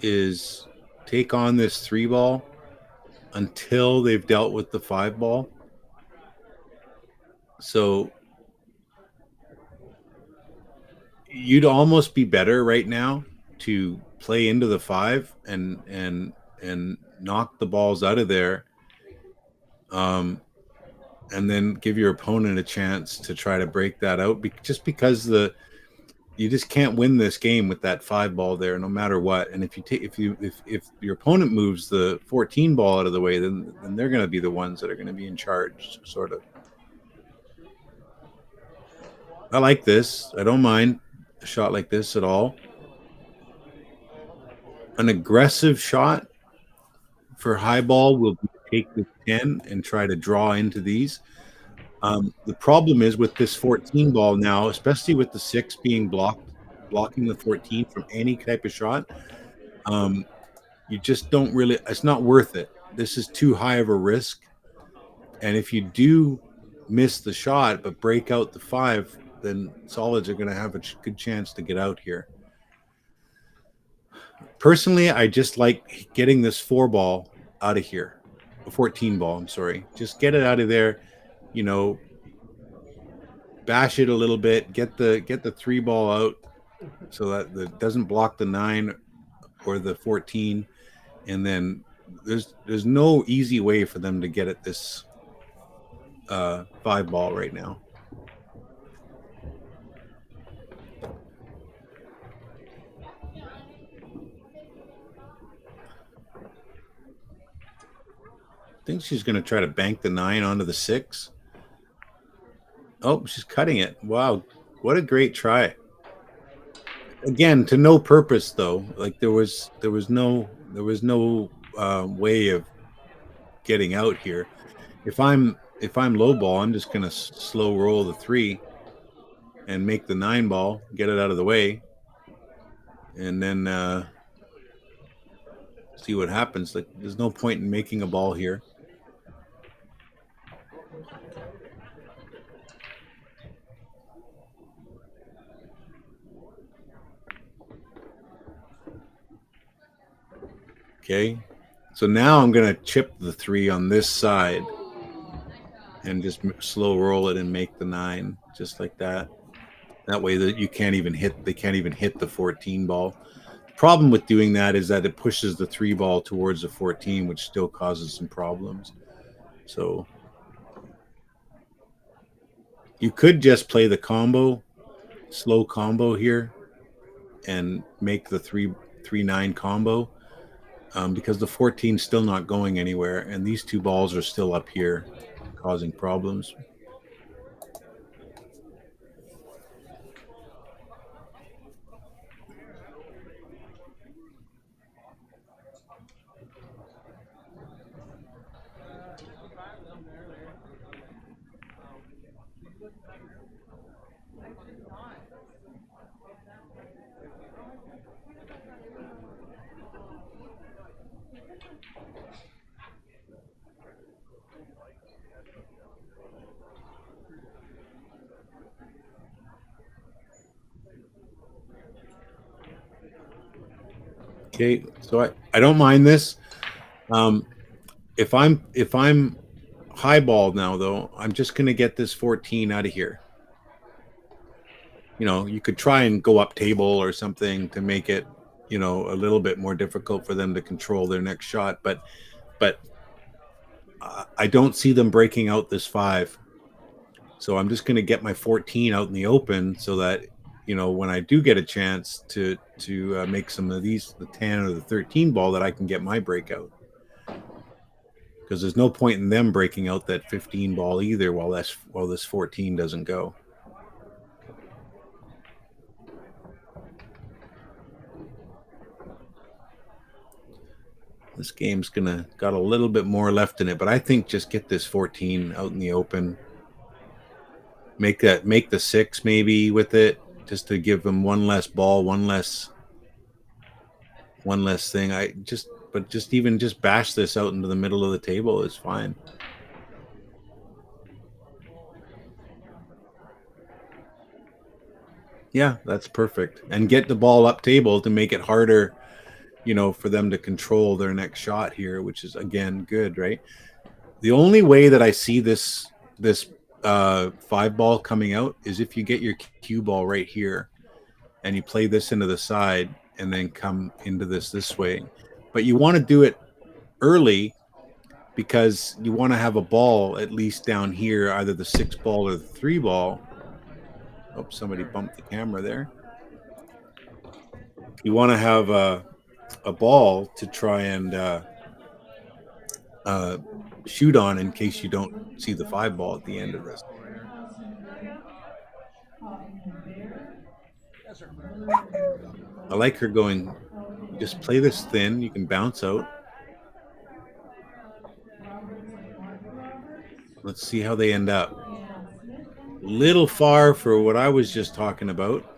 is take on this 3 ball until they've dealt with the 5 ball. So you'd almost be better right now to play into the 5 and knock the balls out of there, and then give your opponent a chance to try to break that out. Just because you just can't win this game with that 5 ball there, no matter what. And if your opponent moves the 14 ball out of the way, then they're going to be the ones that are going to be in charge, sort of. I like this. I don't mind a shot like this at all. An aggressive shot for high ball will take the 10 and try to draw into these. The problem is with this 14 ball now, especially with the 6 being blocking the 14 from any type of shot, you just don't really, it's not worth it. This is too high of a risk. And if you do miss the shot but break out the 5, then solids are going to have a good chance to get out here. Personally, I just like getting this 4 ball out of here. A 14 ball, I'm sorry. Just get it out of there, bash it a little bit, get the 3 ball out so that it doesn't block the 9 or the 14. And then there's no easy way for them to get at this 5 ball right now. I think she's going to try to bank the 9 onto the 6. Oh, she's cutting it. Wow, what a great try. Again, to no purpose though. Like there was no way of getting out here. If I'm low ball, I'm just going to slow roll the 3 and make the 9 ball, get it out of the way, and then see what happens. Like there's no point in making a ball here. Okay, so now I'm going to chip the 3 on this side and just slow roll it and make the 9 just like that. That way that they can't even hit the 14 ball. The problem with doing that is that it pushes the 3 ball towards the 14, which still causes some problems. So you could just play the combo, slow combo here, and make the 3-9 combo, because the 14 is still not going anywhere, and these 2 balls are still up here causing problems. Okay, so I don't mind this. If I'm highballed now though, I'm just gonna get this 14 out of here. You could try and go up table or something to make it, a little bit more difficult for them to control their next shot. But I don't see them breaking out this 5. So I'm just going to get my 14 out in the open so that, when I do get a chance to make some of these, the 10 or the 13 ball, that I can get my breakout. Because there's no point in them breaking out that 15 ball either while this 14 doesn't go. This game's got a little bit more left in it, but I think just get this 14 out in the open. Make the 6 maybe with it, just to give them one less ball, one less thing. Just bash this out into the middle of the table is fine. Yeah, that's perfect. And get the ball up table to make it harder, for them to control their next shot here, which is again good, right? The only way that I see this 5 ball coming out is if you get your cue ball right here and you play this into the side and then come into this way. But you want to do it early because you want to have a ball at least down here, either the 6 ball or the 3 ball. Oh, somebody bumped the camera there. You want to have a ball to try and shoot on in case you don't see the 5 ball at the end of this. I like her going, just play this thin. You can bounce out. Let's see how they end up. Little far for what I was just talking about.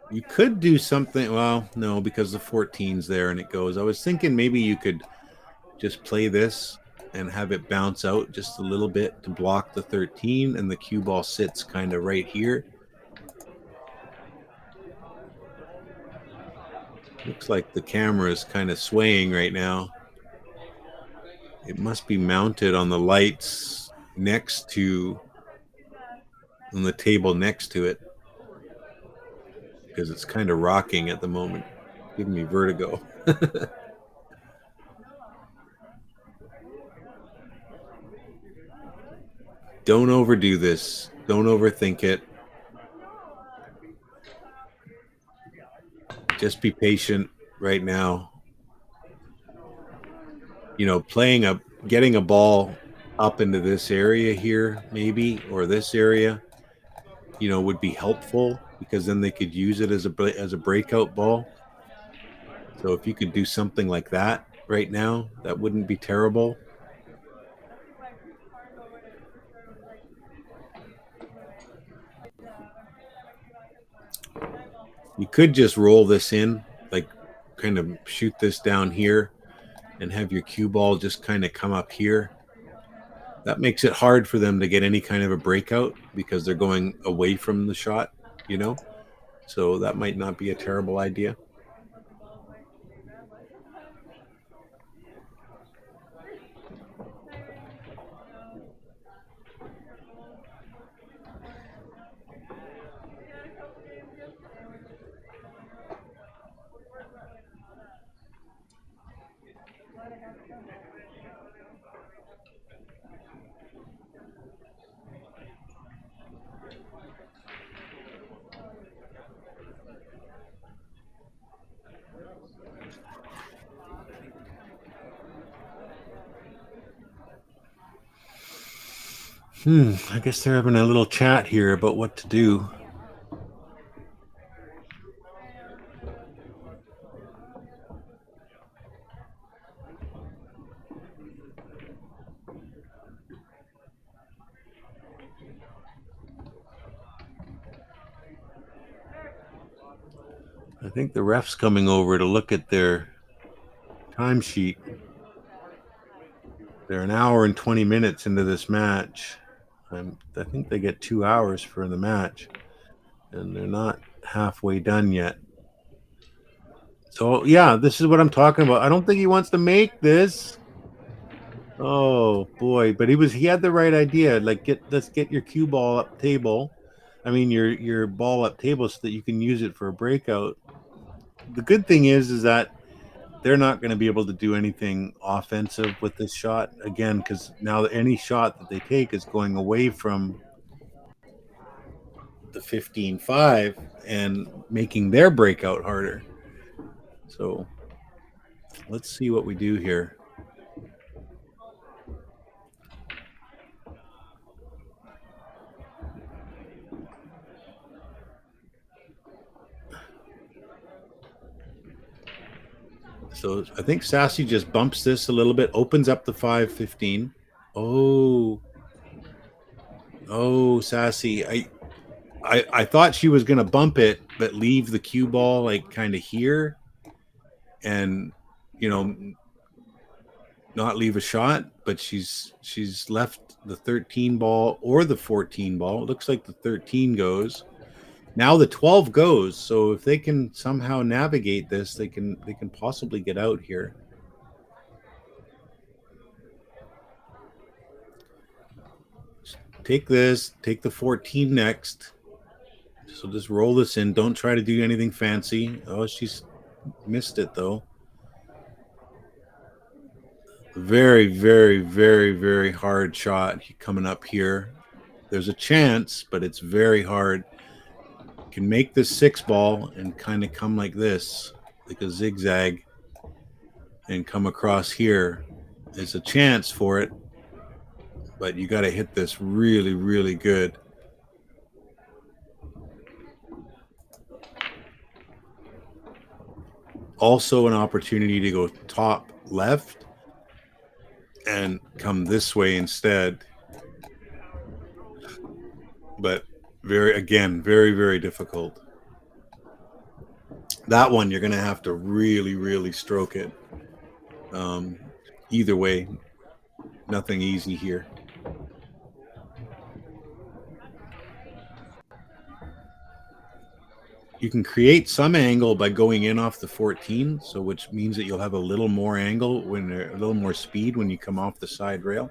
You could do something. Well, no, because the 14's there and it goes. I was thinking maybe you could just play this and have it bounce out just a little bit to block the 13, and the cue ball sits kind of right here. Looks like the camera is kind of swaying right now. It must be mounted on the lights next to, on the table next to it, because it's kind of rocking at the moment, giving me vertigo. Don't overdo this. Don't overthink it. Just be patient right now. Getting a ball up into this area here, maybe, or this area, would be helpful, because then they could use it as a breakout ball. So if you could do something like that right now, that wouldn't be terrible. You could just roll this in, like kind of shoot this down here and have your cue ball just kind of come up here. That makes it hard for them to get any kind of a breakout because they're going away from the shot, So that might not be a terrible idea. I guess they're having a little chat here about what to do. I think the ref's coming over to look at their timesheet. They're an hour and 20 minutes into this match. I think they get 2 hours for the match. and they're not halfway done yet. So yeah, this is what I'm talking about. I don't think he wants to make this. Oh boy, but he had the right idea. Like let's get your cue ball up table. I mean your ball up table so that you can use it for a breakout. The good thing is that they're not going to be able to do anything offensive with this shot again, because now any shot that they take is going away from the 15-5 and making their breakout harder. So let's see what we do here. So I think Sassy just bumps this a little bit, opens up the 5-15. Oh, Sassy. I thought she was going to bump it, but leave the cue ball like kind of here and, you know, not leave a shot, but she's left the 13 ball or the 14 ball. It looks like the 13 goes. Now the 12 goes. So if they can somehow navigate this, they can possibly get out here. Take this, take the 14 next. So just roll this in. Don't try to do anything fancy. Oh, she's missed it though. Very, very, very, very hard shot coming up here. There's a chance, but it's very hard. Can make this 6 ball and kind of come like this, like a zigzag, and come across here. There's a chance for it, but you got to hit this really, really good. Also an opportunity to go top left and come this way instead. But very, very difficult. That one, you're going to have to really, really stroke it. Either way, nothing easy here. You can create some angle by going in off the 14, so which means that you'll have a little more angle a little more speed when you come off the side rail.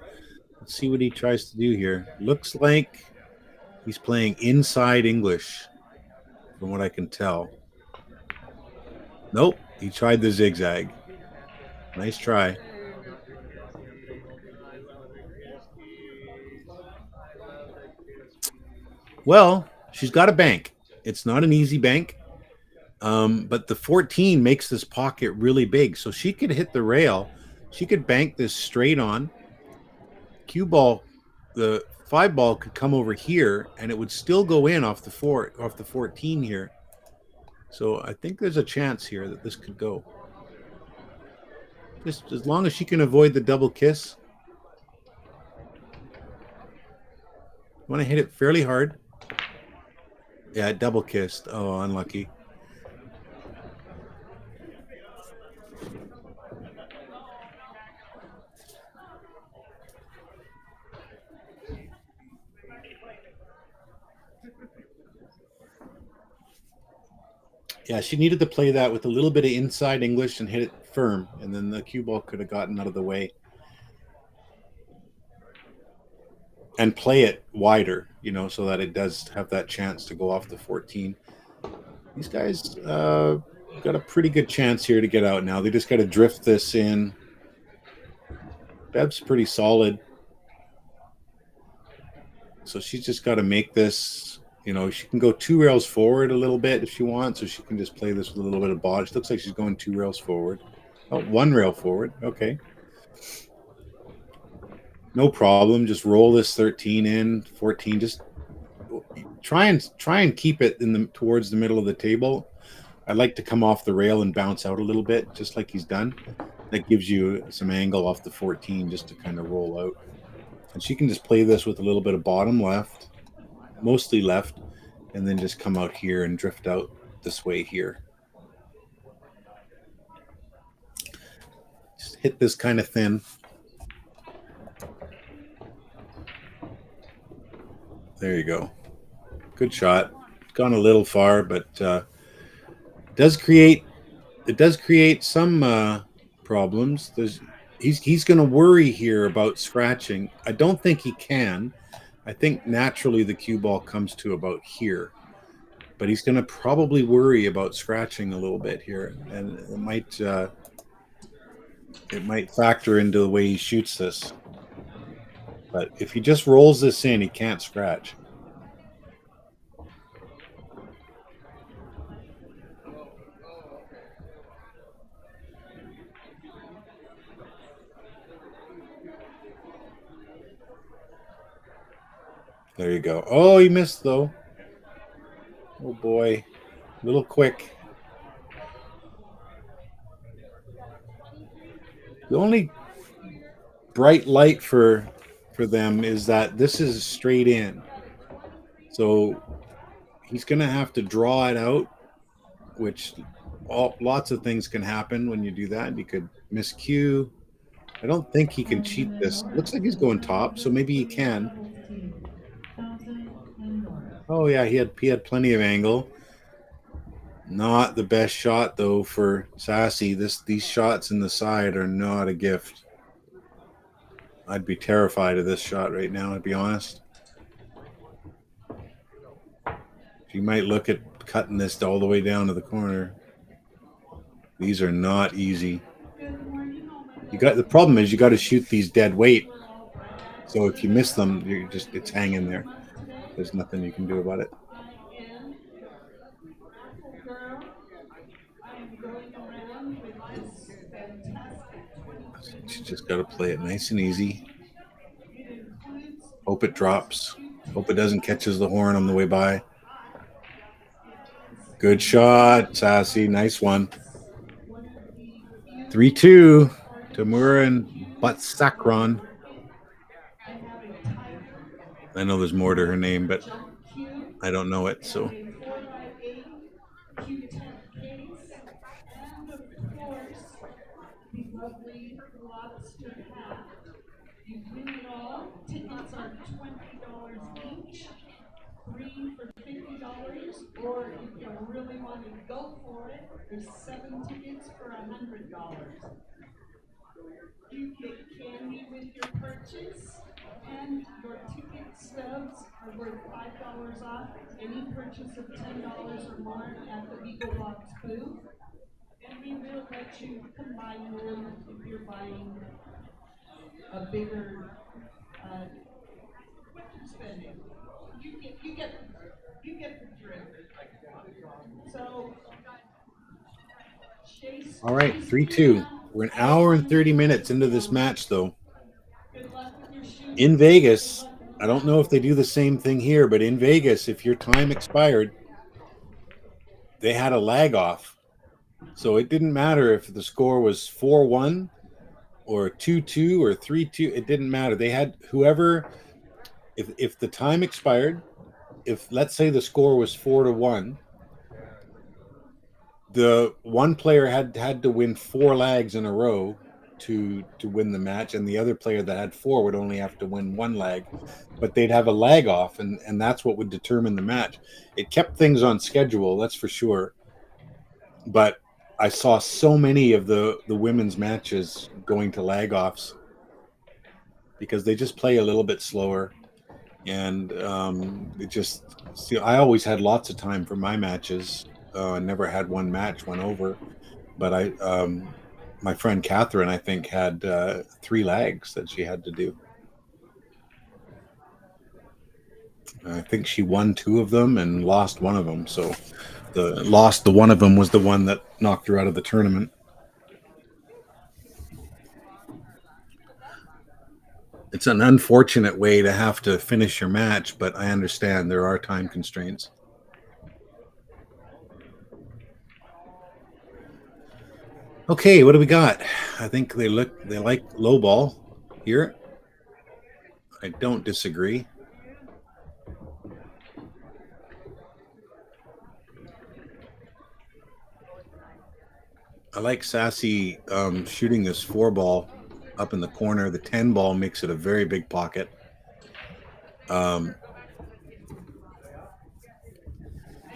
Let's see what he tries to do here. Looks like he's playing inside English, from what I can tell. Nope, he tried the zigzag. Nice try. Well, she's got a bank. It's not an easy bank, but the 14 makes this pocket really big. So she could hit the rail. She could bank this straight on. Cue ball, the 5 ball could come over here, and it would still go in off the 14 here. So I think there's a chance here that this could go. Just as long as she can avoid the double kiss. You want to hit it fairly hard. Yeah, double kissed. Oh, unlucky. Yeah, she needed to play that with a little bit of inside English and hit it firm, and then the cue ball could have gotten out of the way. And play it wider, so that it does have that chance to go off the 14. These guys got a pretty good chance here to get out now. They just got to drift this in. Bev's pretty solid. So she's just got to make this, she can go 2 rails forward a little bit if she wants, or she can just play this with a little bit of bottom. It looks like she's going 2 rails forward. Oh, 1 rail forward. Okay. No problem. Just roll this 13 in, 14. Just try and keep it towards the middle of the table. I'd like to come off the rail and bounce out a little bit, just like he's done. That gives you some angle off the 14 just to kind of roll out. And she can just play this with a little bit of bottom left, mostly left, and then just come out here and drift out this way here. Just hit this kind of thin. There you go. Good shot. gone a little far, but does create some problems. He's going to worry here about scratching. I don't think he can. I think naturally the cue ball comes to about here, but he's going to probably worry about scratching a little bit here, and it might factor into the way he shoots this. But if he just rolls this in, he can't scratch. There you go. Oh, he missed though. Oh boy, a little quick. The only bright light for them is that this is straight in. So he's going to have to draw it out, which lots of things can happen when you do that. You could miscue. I don't think he can cheat this. Looks like he's going top, so maybe he can. Oh yeah, he had plenty of angle. Not the best shot though for Sassy. These shots in the side are not a gift. I'd be terrified of this shot right now, to be honest. You might look at cutting this all the way down to the corner. These are not easy. The problem is you got to shoot these dead weight. So if you miss them, it's hanging there. There's nothing you can do about it. You just got to play it nice and easy. Hope it drops. Hope it doesn't catches the horn on the way by. Good shot, Sassy. Nice one. 3-2. TAMURA and BUTSAKRON. I know there's more to her name, but I don't know it, so. You win it all. Tickets are $20 each. 3 for $50, or if you really want to go for it, there's 7 tickets for $100. You get candy with your purchase, and your ticket stubs are worth $5 off any purchase of $10 or more at the EvoSports booth. And we will let you combine them if you're buying a bigger what you're spending. You get the drift. So all right, 3-2. We're an hour and 30 minutes into this match, though. In Vegas, I don't know if they do the same thing here, but in Vegas, if your time expired, they had a lag off. So it didn't matter if the score was 4-1 or 2-2 or 3-2. It didn't matter. They had whoever, if the time expired, if let's say the score was 4-1, the one player had to win 4 lags in a row to win the match, and the other player that had 4 would only have to win 1 lag, but they'd have a lag off, and that's what would determine the match. It kept things on schedule, that's for sure. But I saw so many of the women's matches going to lag offs because they just play a little bit slower, and I always had lots of time for my matches. Never had one match went over, but my friend Catherine, I think, had 3 lags that she had to do. I think she won 2 of them and lost 1 of them. So the one of them was the one that knocked her out of the tournament. It's an unfortunate way to have to finish your match, but I understand there are time constraints. Okay, what do we got? I think they like low ball here. I don't disagree. I like Sassy shooting this 4 ball up in the corner. The 10 ball makes it a very big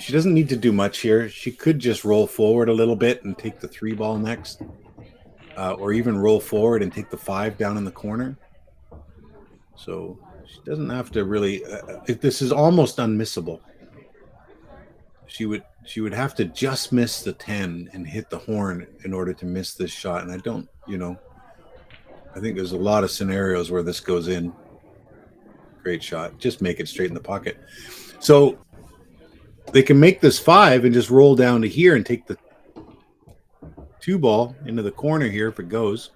she doesn't need to do much here. She could just roll forward a little bit and take the 3 ball next, or even roll forward and take the 5 down in the corner. So she doesn't have to really. This is almost unmissable. She would have to just miss the 10 and hit the horn in order to miss this shot. And I don't, I think there's a lot of scenarios where this goes in. Great shot. Just make it straight in the pocket. So they can make this 5 and just roll down to here and take the 2 ball into the corner here if it goes.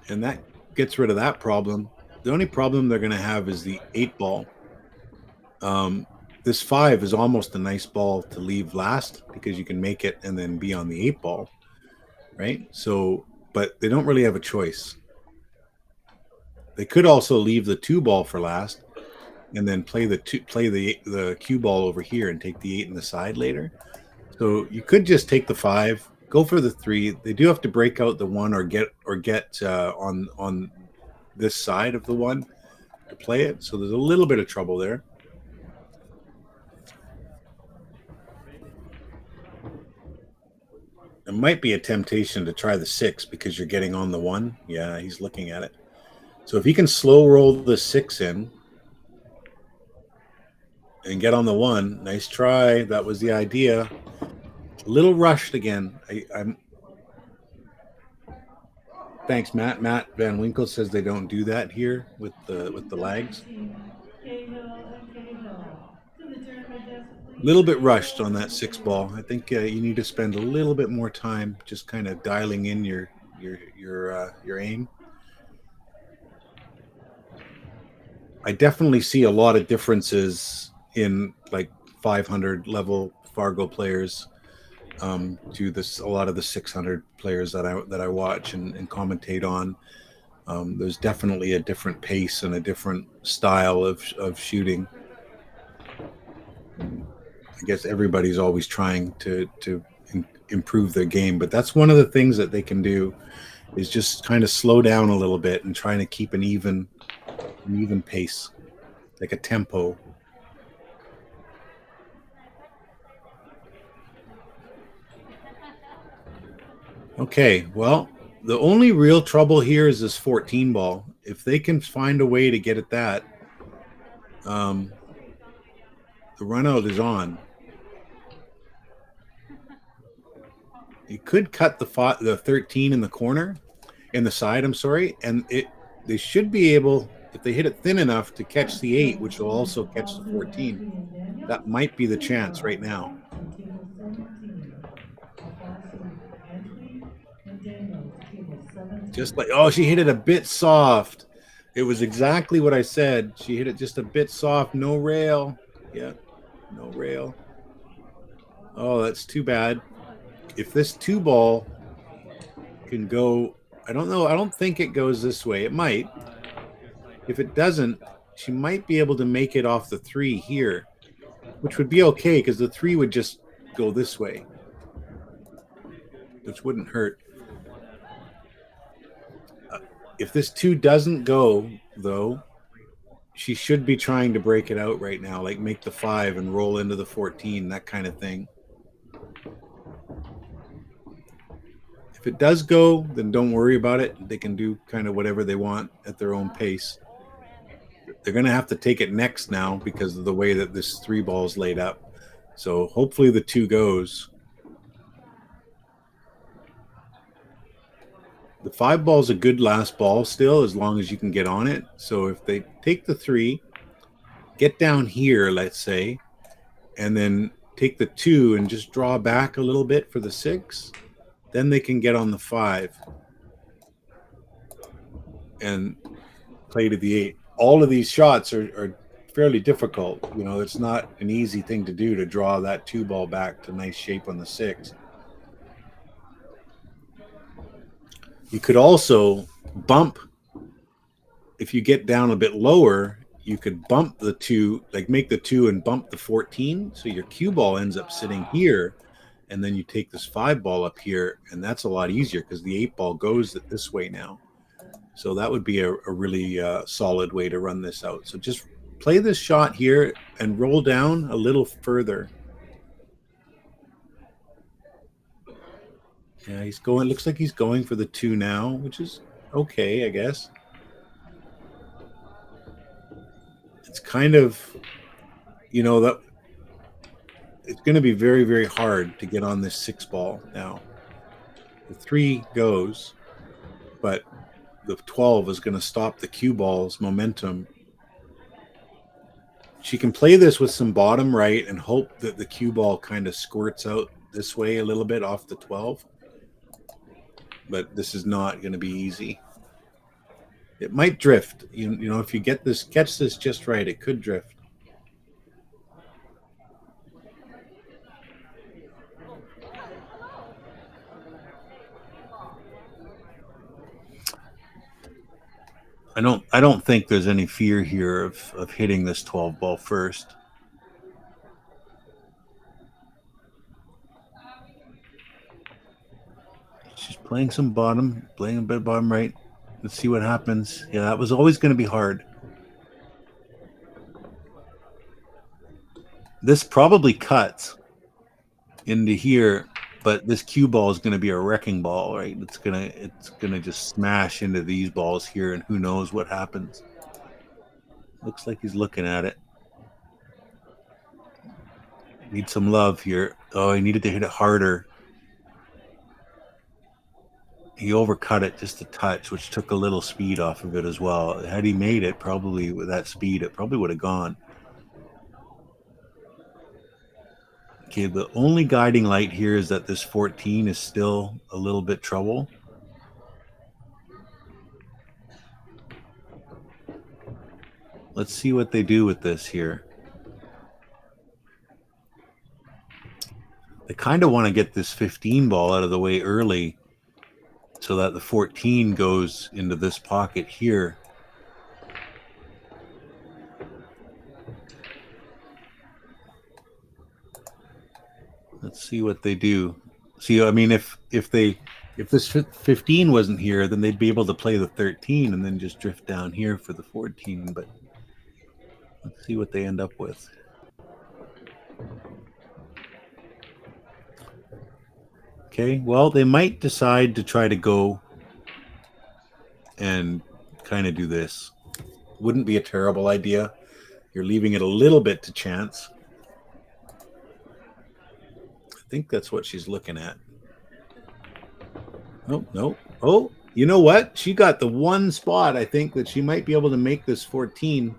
And that gets rid of that problem. The only problem they're going to have is the 8 ball. This 5 is almost a nice ball to leave last because you can make it and then be on the 8 ball, right? So, but they don't really have a choice. They could also leave the 2 ball for last and then play the cue ball over here and take the 8 in the side later. So you could just take the 5, go for the 3. They do have to break out the 1 or get on this side of the 1 to play it. So there's a little bit of trouble there. It might be a temptation to try the 6 because you're getting on the 1. Yeah, he's looking at it. So if he can slow roll the 6 in and get on the 1, nice try. That was the idea. A little rushed again. I'm. Thanks, Matt. Matt Van Winkle says they don't do that here with the lags. A little bit rushed on that 6 ball. I think you need to spend a little bit more time just kind of dialing in your aim. I definitely see a lot of differences in like 500 level Fargo players to this. A lot of the 600 players that I watch and commentate on. There's definitely a different pace and a different style of shooting. I guess everybody's always trying to improve their game, but that's one of the things that they can do is just kind of slow down a little bit and trying to keep an even pace, like a tempo. Okay, well, the only real trouble here is this 14 ball. If they can find a way to get at that, the run out is on. You could cut the 13 in the corner, in the side, I'm sorry, and they should be able, if they hit it thin enough, to catch the 8, which will also catch the 14. That might be the chance right now. Just like, oh, she hit it a bit soft. It was exactly what I said. She hit it just a bit soft. No rail. Yeah, no rail. Oh, that's too bad. If this 2 ball can go, I don't know. I don't think it goes this way. It might. If it doesn't, she might be able to make it off the 3 here, which would be okay because the 3 would just go this way, which wouldn't hurt. If this 2 doesn't go, though, she should be trying to break it out right now, like make the 5 and roll into the 14, that kind of thing. If it does go, then don't worry about it. They can do kind of whatever they want at their own pace. They're going to have to take it next now because of the way that this 3 ball is laid up. So hopefully the 2 goes. The 5 ball is a good last ball still, as long as you can get on it. So if they take the 3, get down here, let's say, and then take the 2 and just draw back a little bit for the 6, then they can get on the 5 and play to the 8. All of these shots are fairly difficult. You know, it's not an easy thing to do to draw that 2 ball back to nice shape on the 6. You could also bump, if you get down a bit lower, you could bump the 2, like make the 2 and bump the 14. So your cue ball ends up sitting here, and then you take this 5 ball up here, and that's a lot easier because the 8 ball goes this way now. So that would be a really solid way to run this out. So just play this shot here and roll down a little further. Yeah, he's going. Looks like he's going for the 2 now, which is okay, I guess. It's kind of, that it's going to be very, very hard to get on this 6 ball now. The 3 goes, but the 12 is going to stop the cue ball's momentum. She can play this with some bottom right and hope that the cue ball kind of squirts out this way a little bit off the 12. But this is not going to be easy. It might drift. If you catch this just right, it could drift. I don't think there's any fear here of hitting this 12 ball first. She's playing some bottom, playing a bit of bottom right. Let's see what happens. Yeah, that was always going to be hard. This probably cuts into here, but this cue ball is going to be a wrecking ball, right? It's gonna just smash into these balls here, and who knows what happens. Looks like he's looking at it. Need some love here. Oh, he needed to hit it harder. He overcut it just a touch, which took a little speed off of it as well. Had he made it, probably with that speed, it probably would have gone. Okay, the only guiding light here is that this 14 is still a little bit trouble. Let's see what they do with this here. They kind of want to get this 15 ball out of the way early so that the 14 goes into this pocket here. Let's see what they do. See, I mean, if this 15 wasn't here, then they'd be able to play the 13 and then just drift down here for the 14. But let's see what they end up with. Okay, well, they might decide to try to go and kind of do this. Wouldn't be a terrible idea. You're leaving it a little bit to chance. I think that's what she's looking at. Oh, no. Oh, you know what? She got the one spot, I think, that she might be able to make this 14.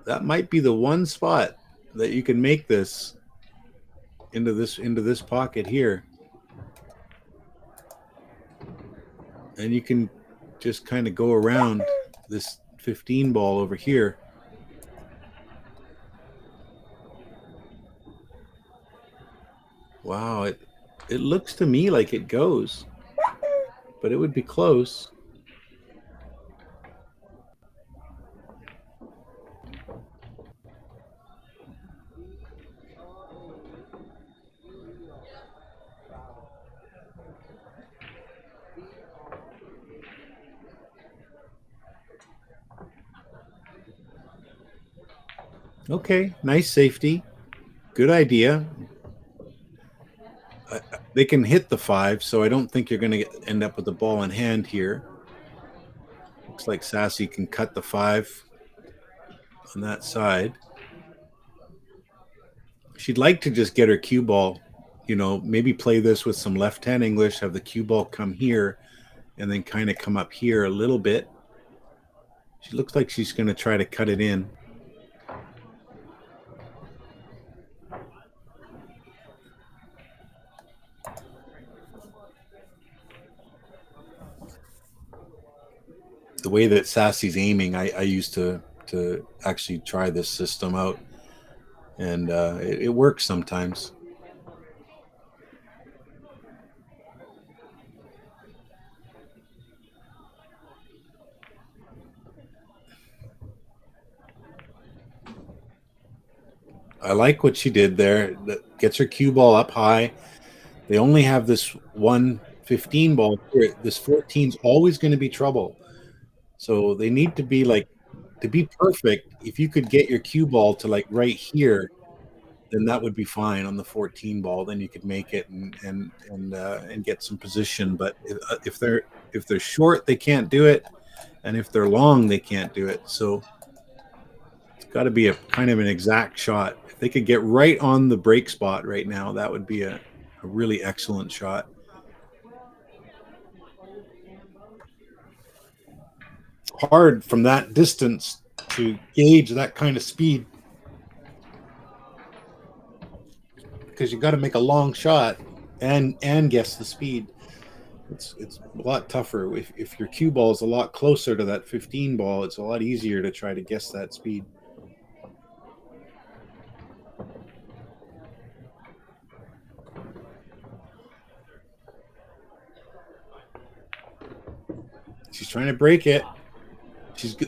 That might be the one spot that you can make this into this pocket here. And you can just kind of go around this 15 ball over here. Wow, it looks to me like it goes, but it would be close. Okay, nice safety. Good idea. They can hit the 5, so I don't think you're going to end up with the ball in hand here. Looks like Sassy can cut the 5 on that side. She'd like to just get her cue ball, maybe play this with some left-hand English, have the cue ball come here, and then kind of come up here a little bit. She looks like she's going to try to cut it in. The way that Sassy's aiming, I used to actually try this system out, and it works sometimes. I like what she did there. That gets her cue ball up high. They only have this one 15 ball here. This 14 is always going to be trouble. So they need to be to be perfect. If you could get your cue ball to right here, then that would be fine on the 14 ball. Then you could make it and get some position. But if they're short, they can't do it, and if they're long, they can't do it. So it's got to be a kind of an exact shot. If they could get right on the break spot right now, that would be a really excellent shot. Hard from that distance to gauge that kind of speed, because you got to make a long shot and guess the speed. It's a lot tougher. If your cue ball is a lot closer to that 15 ball, it's a lot easier to try to guess that speed. She's trying to break it.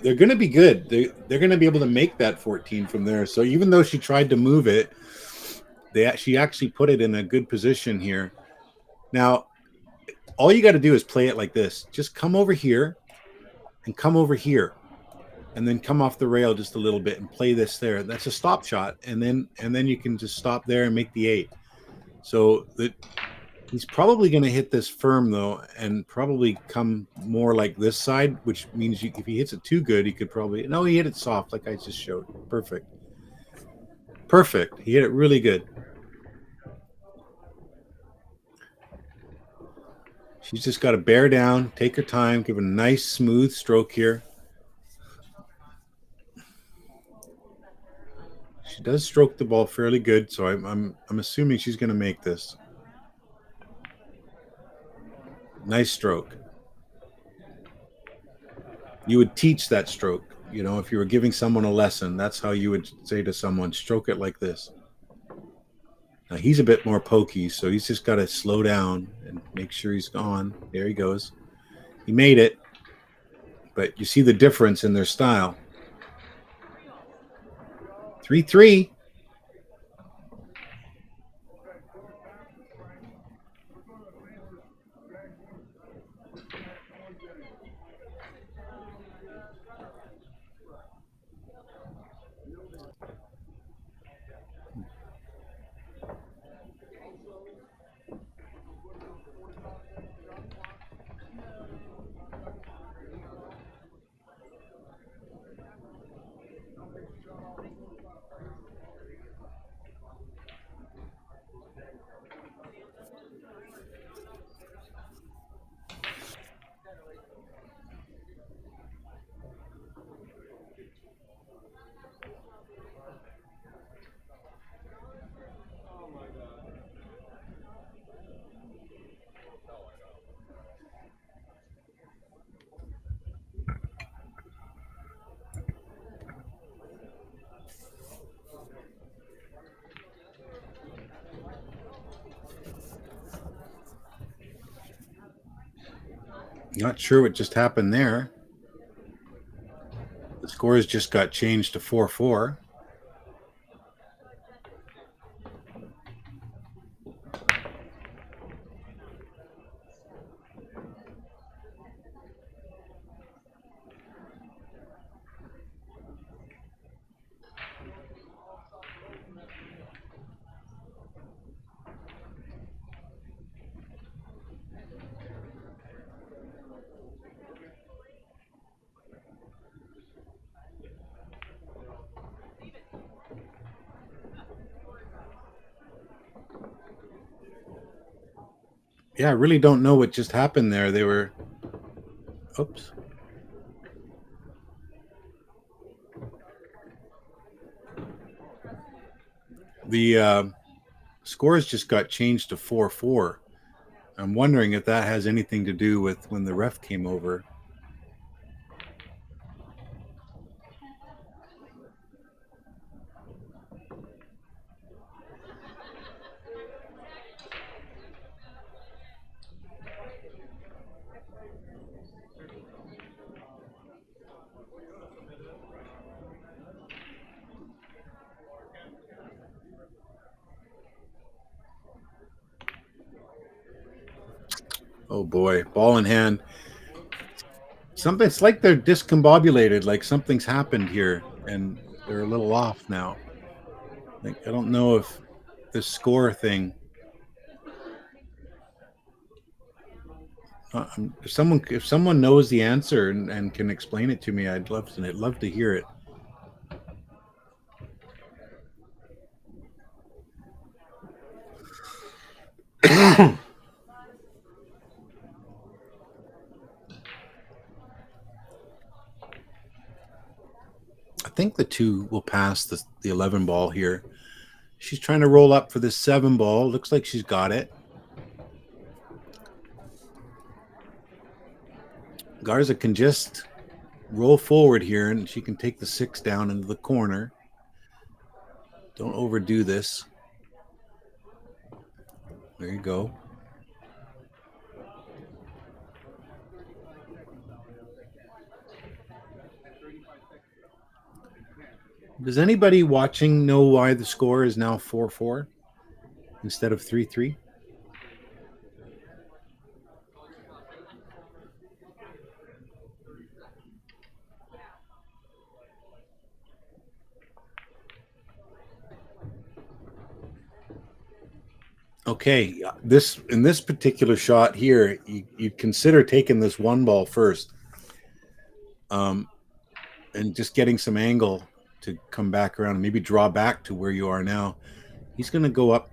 They're going to be good. They're going to be able to make that 14 from there. So even though she tried to move it, she actually put it in a good position here. Now, all you got to do is play it like this. Just come over here and come over here, and then come off the rail just a little bit and play this there. That's a stop shot, and then you can just stop there and make the 8. So he's probably going to hit this firm, though, and probably come more like this side, which means if he hits it too good, he could probably... No, he hit it soft like I just showed. Perfect. Perfect. He hit it really good. She's just got to bear down, take her time, give a nice smooth stroke here. She does stroke the ball fairly good, so I'm assuming she's going to make this. Nice stroke. You would teach that stroke. You know, if you were giving someone a lesson, that's how you would say to someone, stroke it like this. Now, he's a bit more pokey, so he's just got to slow down and make sure he's gone. There he goes. He made it, but you see the difference in their style. 3-3. Not sure what just happened there. The scores just got changed to 4-4. Yeah, I really don't know what just happened there. They were... Oops. The scores just got changed to 4-4. I'm wondering if that has anything to do with when the ref came over. Oh boy, ball in hand. It's like they're discombobulated, like something's happened here and they're a little off now. I don't know if the score thing. If someone knows the answer and can explain it to me, I'd love to hear it. I think the 2 will pass the 11 ball here. She's trying to roll up for this 7 ball. Looks like she's got it. Garza can just roll forward here, and she can take the 6 down into the corner. Don't overdo this. There you go. Does anybody watching know why the score is now 4-4 instead of 3-3? Okay, in this particular shot here, you consider taking this 1 ball first, and just getting some angle to come back around and maybe draw back to where you are now. He's going to go up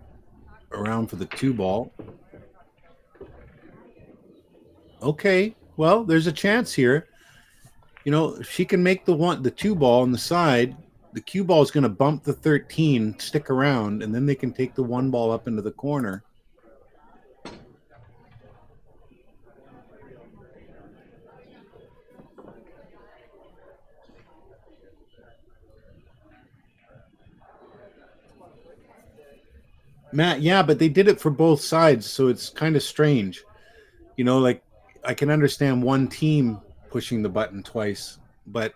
around for the 2 ball. Okay, well, there's a chance here. You know, if she can make the 2 ball on the side, the cue ball is going to bump the 13, stick around, and then they can take the 1 ball up into the corner. Matt, yeah, but they did it for both sides, so it's kind of strange. You know, like, I can understand one team pushing the button twice, but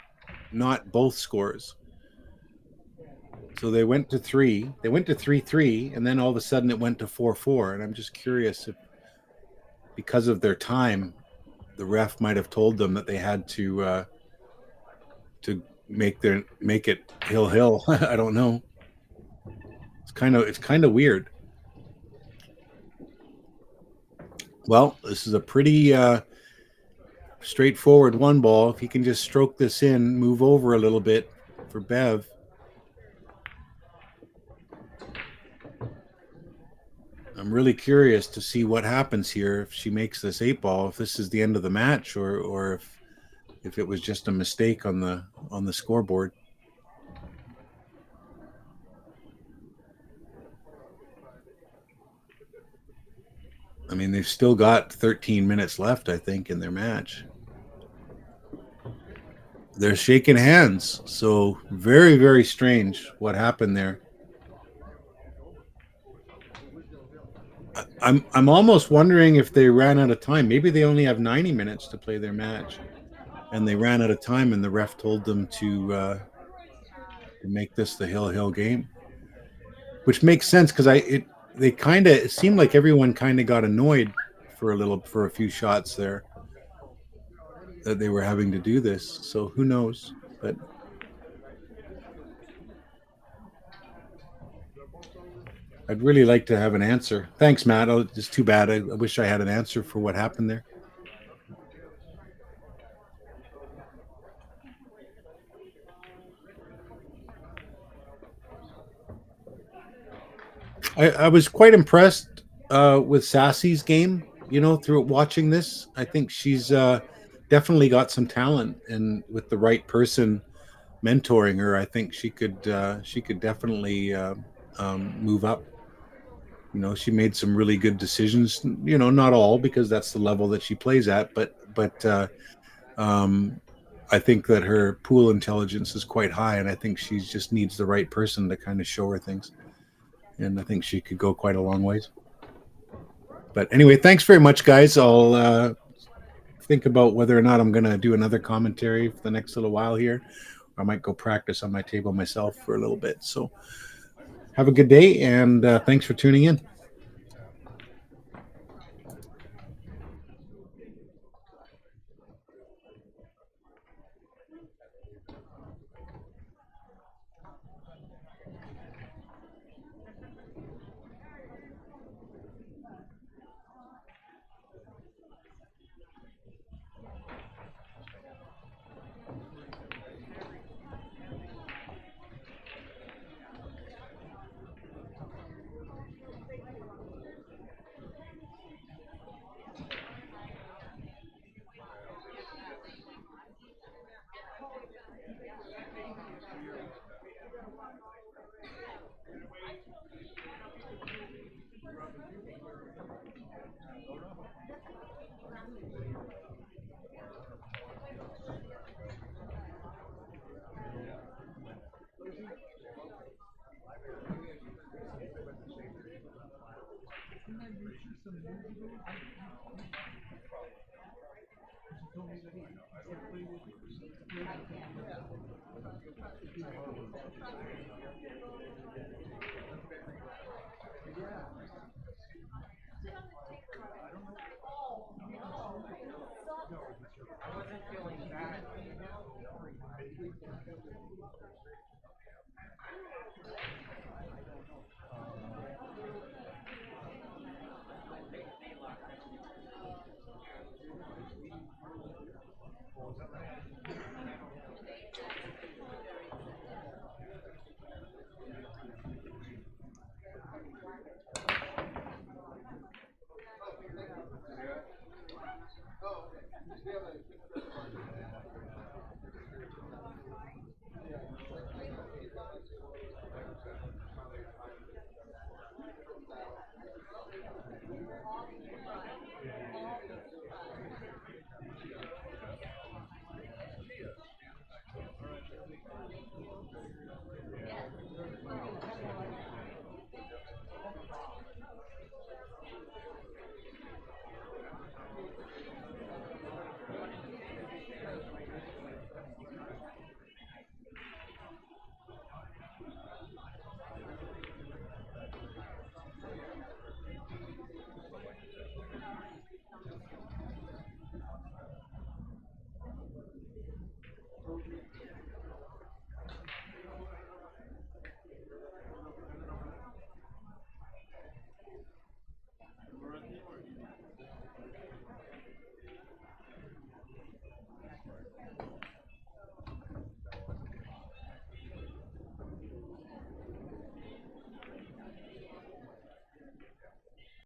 not both scores. So they went to 3. They went to 3-3, and then all of a sudden it went to 4-4. And I'm just curious if, because of their time, the ref might have told them that they had to make it hill. I don't know. It's kind of weird. Well, this is a pretty straightforward 1 ball. If he can just stroke this in, move over a little bit for Bev. I'm really curious to see what happens here if she makes this 8 ball, if this is the end of the match, or if it was just a mistake on the scoreboard. I mean, they've still got 13 minutes left, I think, in their match. They're shaking hands, so very, very strange what happened there. I'm almost wondering if they ran out of time. Maybe they only have 90 minutes to play their match, and they ran out of time, and the ref told them to make this the Hill game, which makes sense because it seemed like everyone kind of got annoyed for a few shots there that they were having to do this. So who knows? But I'd really like to have an answer. Thanks, Matt. It's too bad. I wish I had an answer for what happened there. I was quite impressed with Sassy's game, you know, through watching this. I think she's definitely got some talent, and with the right person mentoring her, I think she could definitely move up. You know, she made some really good decisions. You know, not all, because that's the level that she plays at, but I think that her pool intelligence is quite high, and I think she just needs the right person to kind of show her things. And I think she could go quite a long ways. But anyway, thanks very much, guys. I'll think about whether or not I'm going to do another commentary for the next little while here. I might go practice on my table myself for a little bit. So have a good day, and thanks for tuning in. All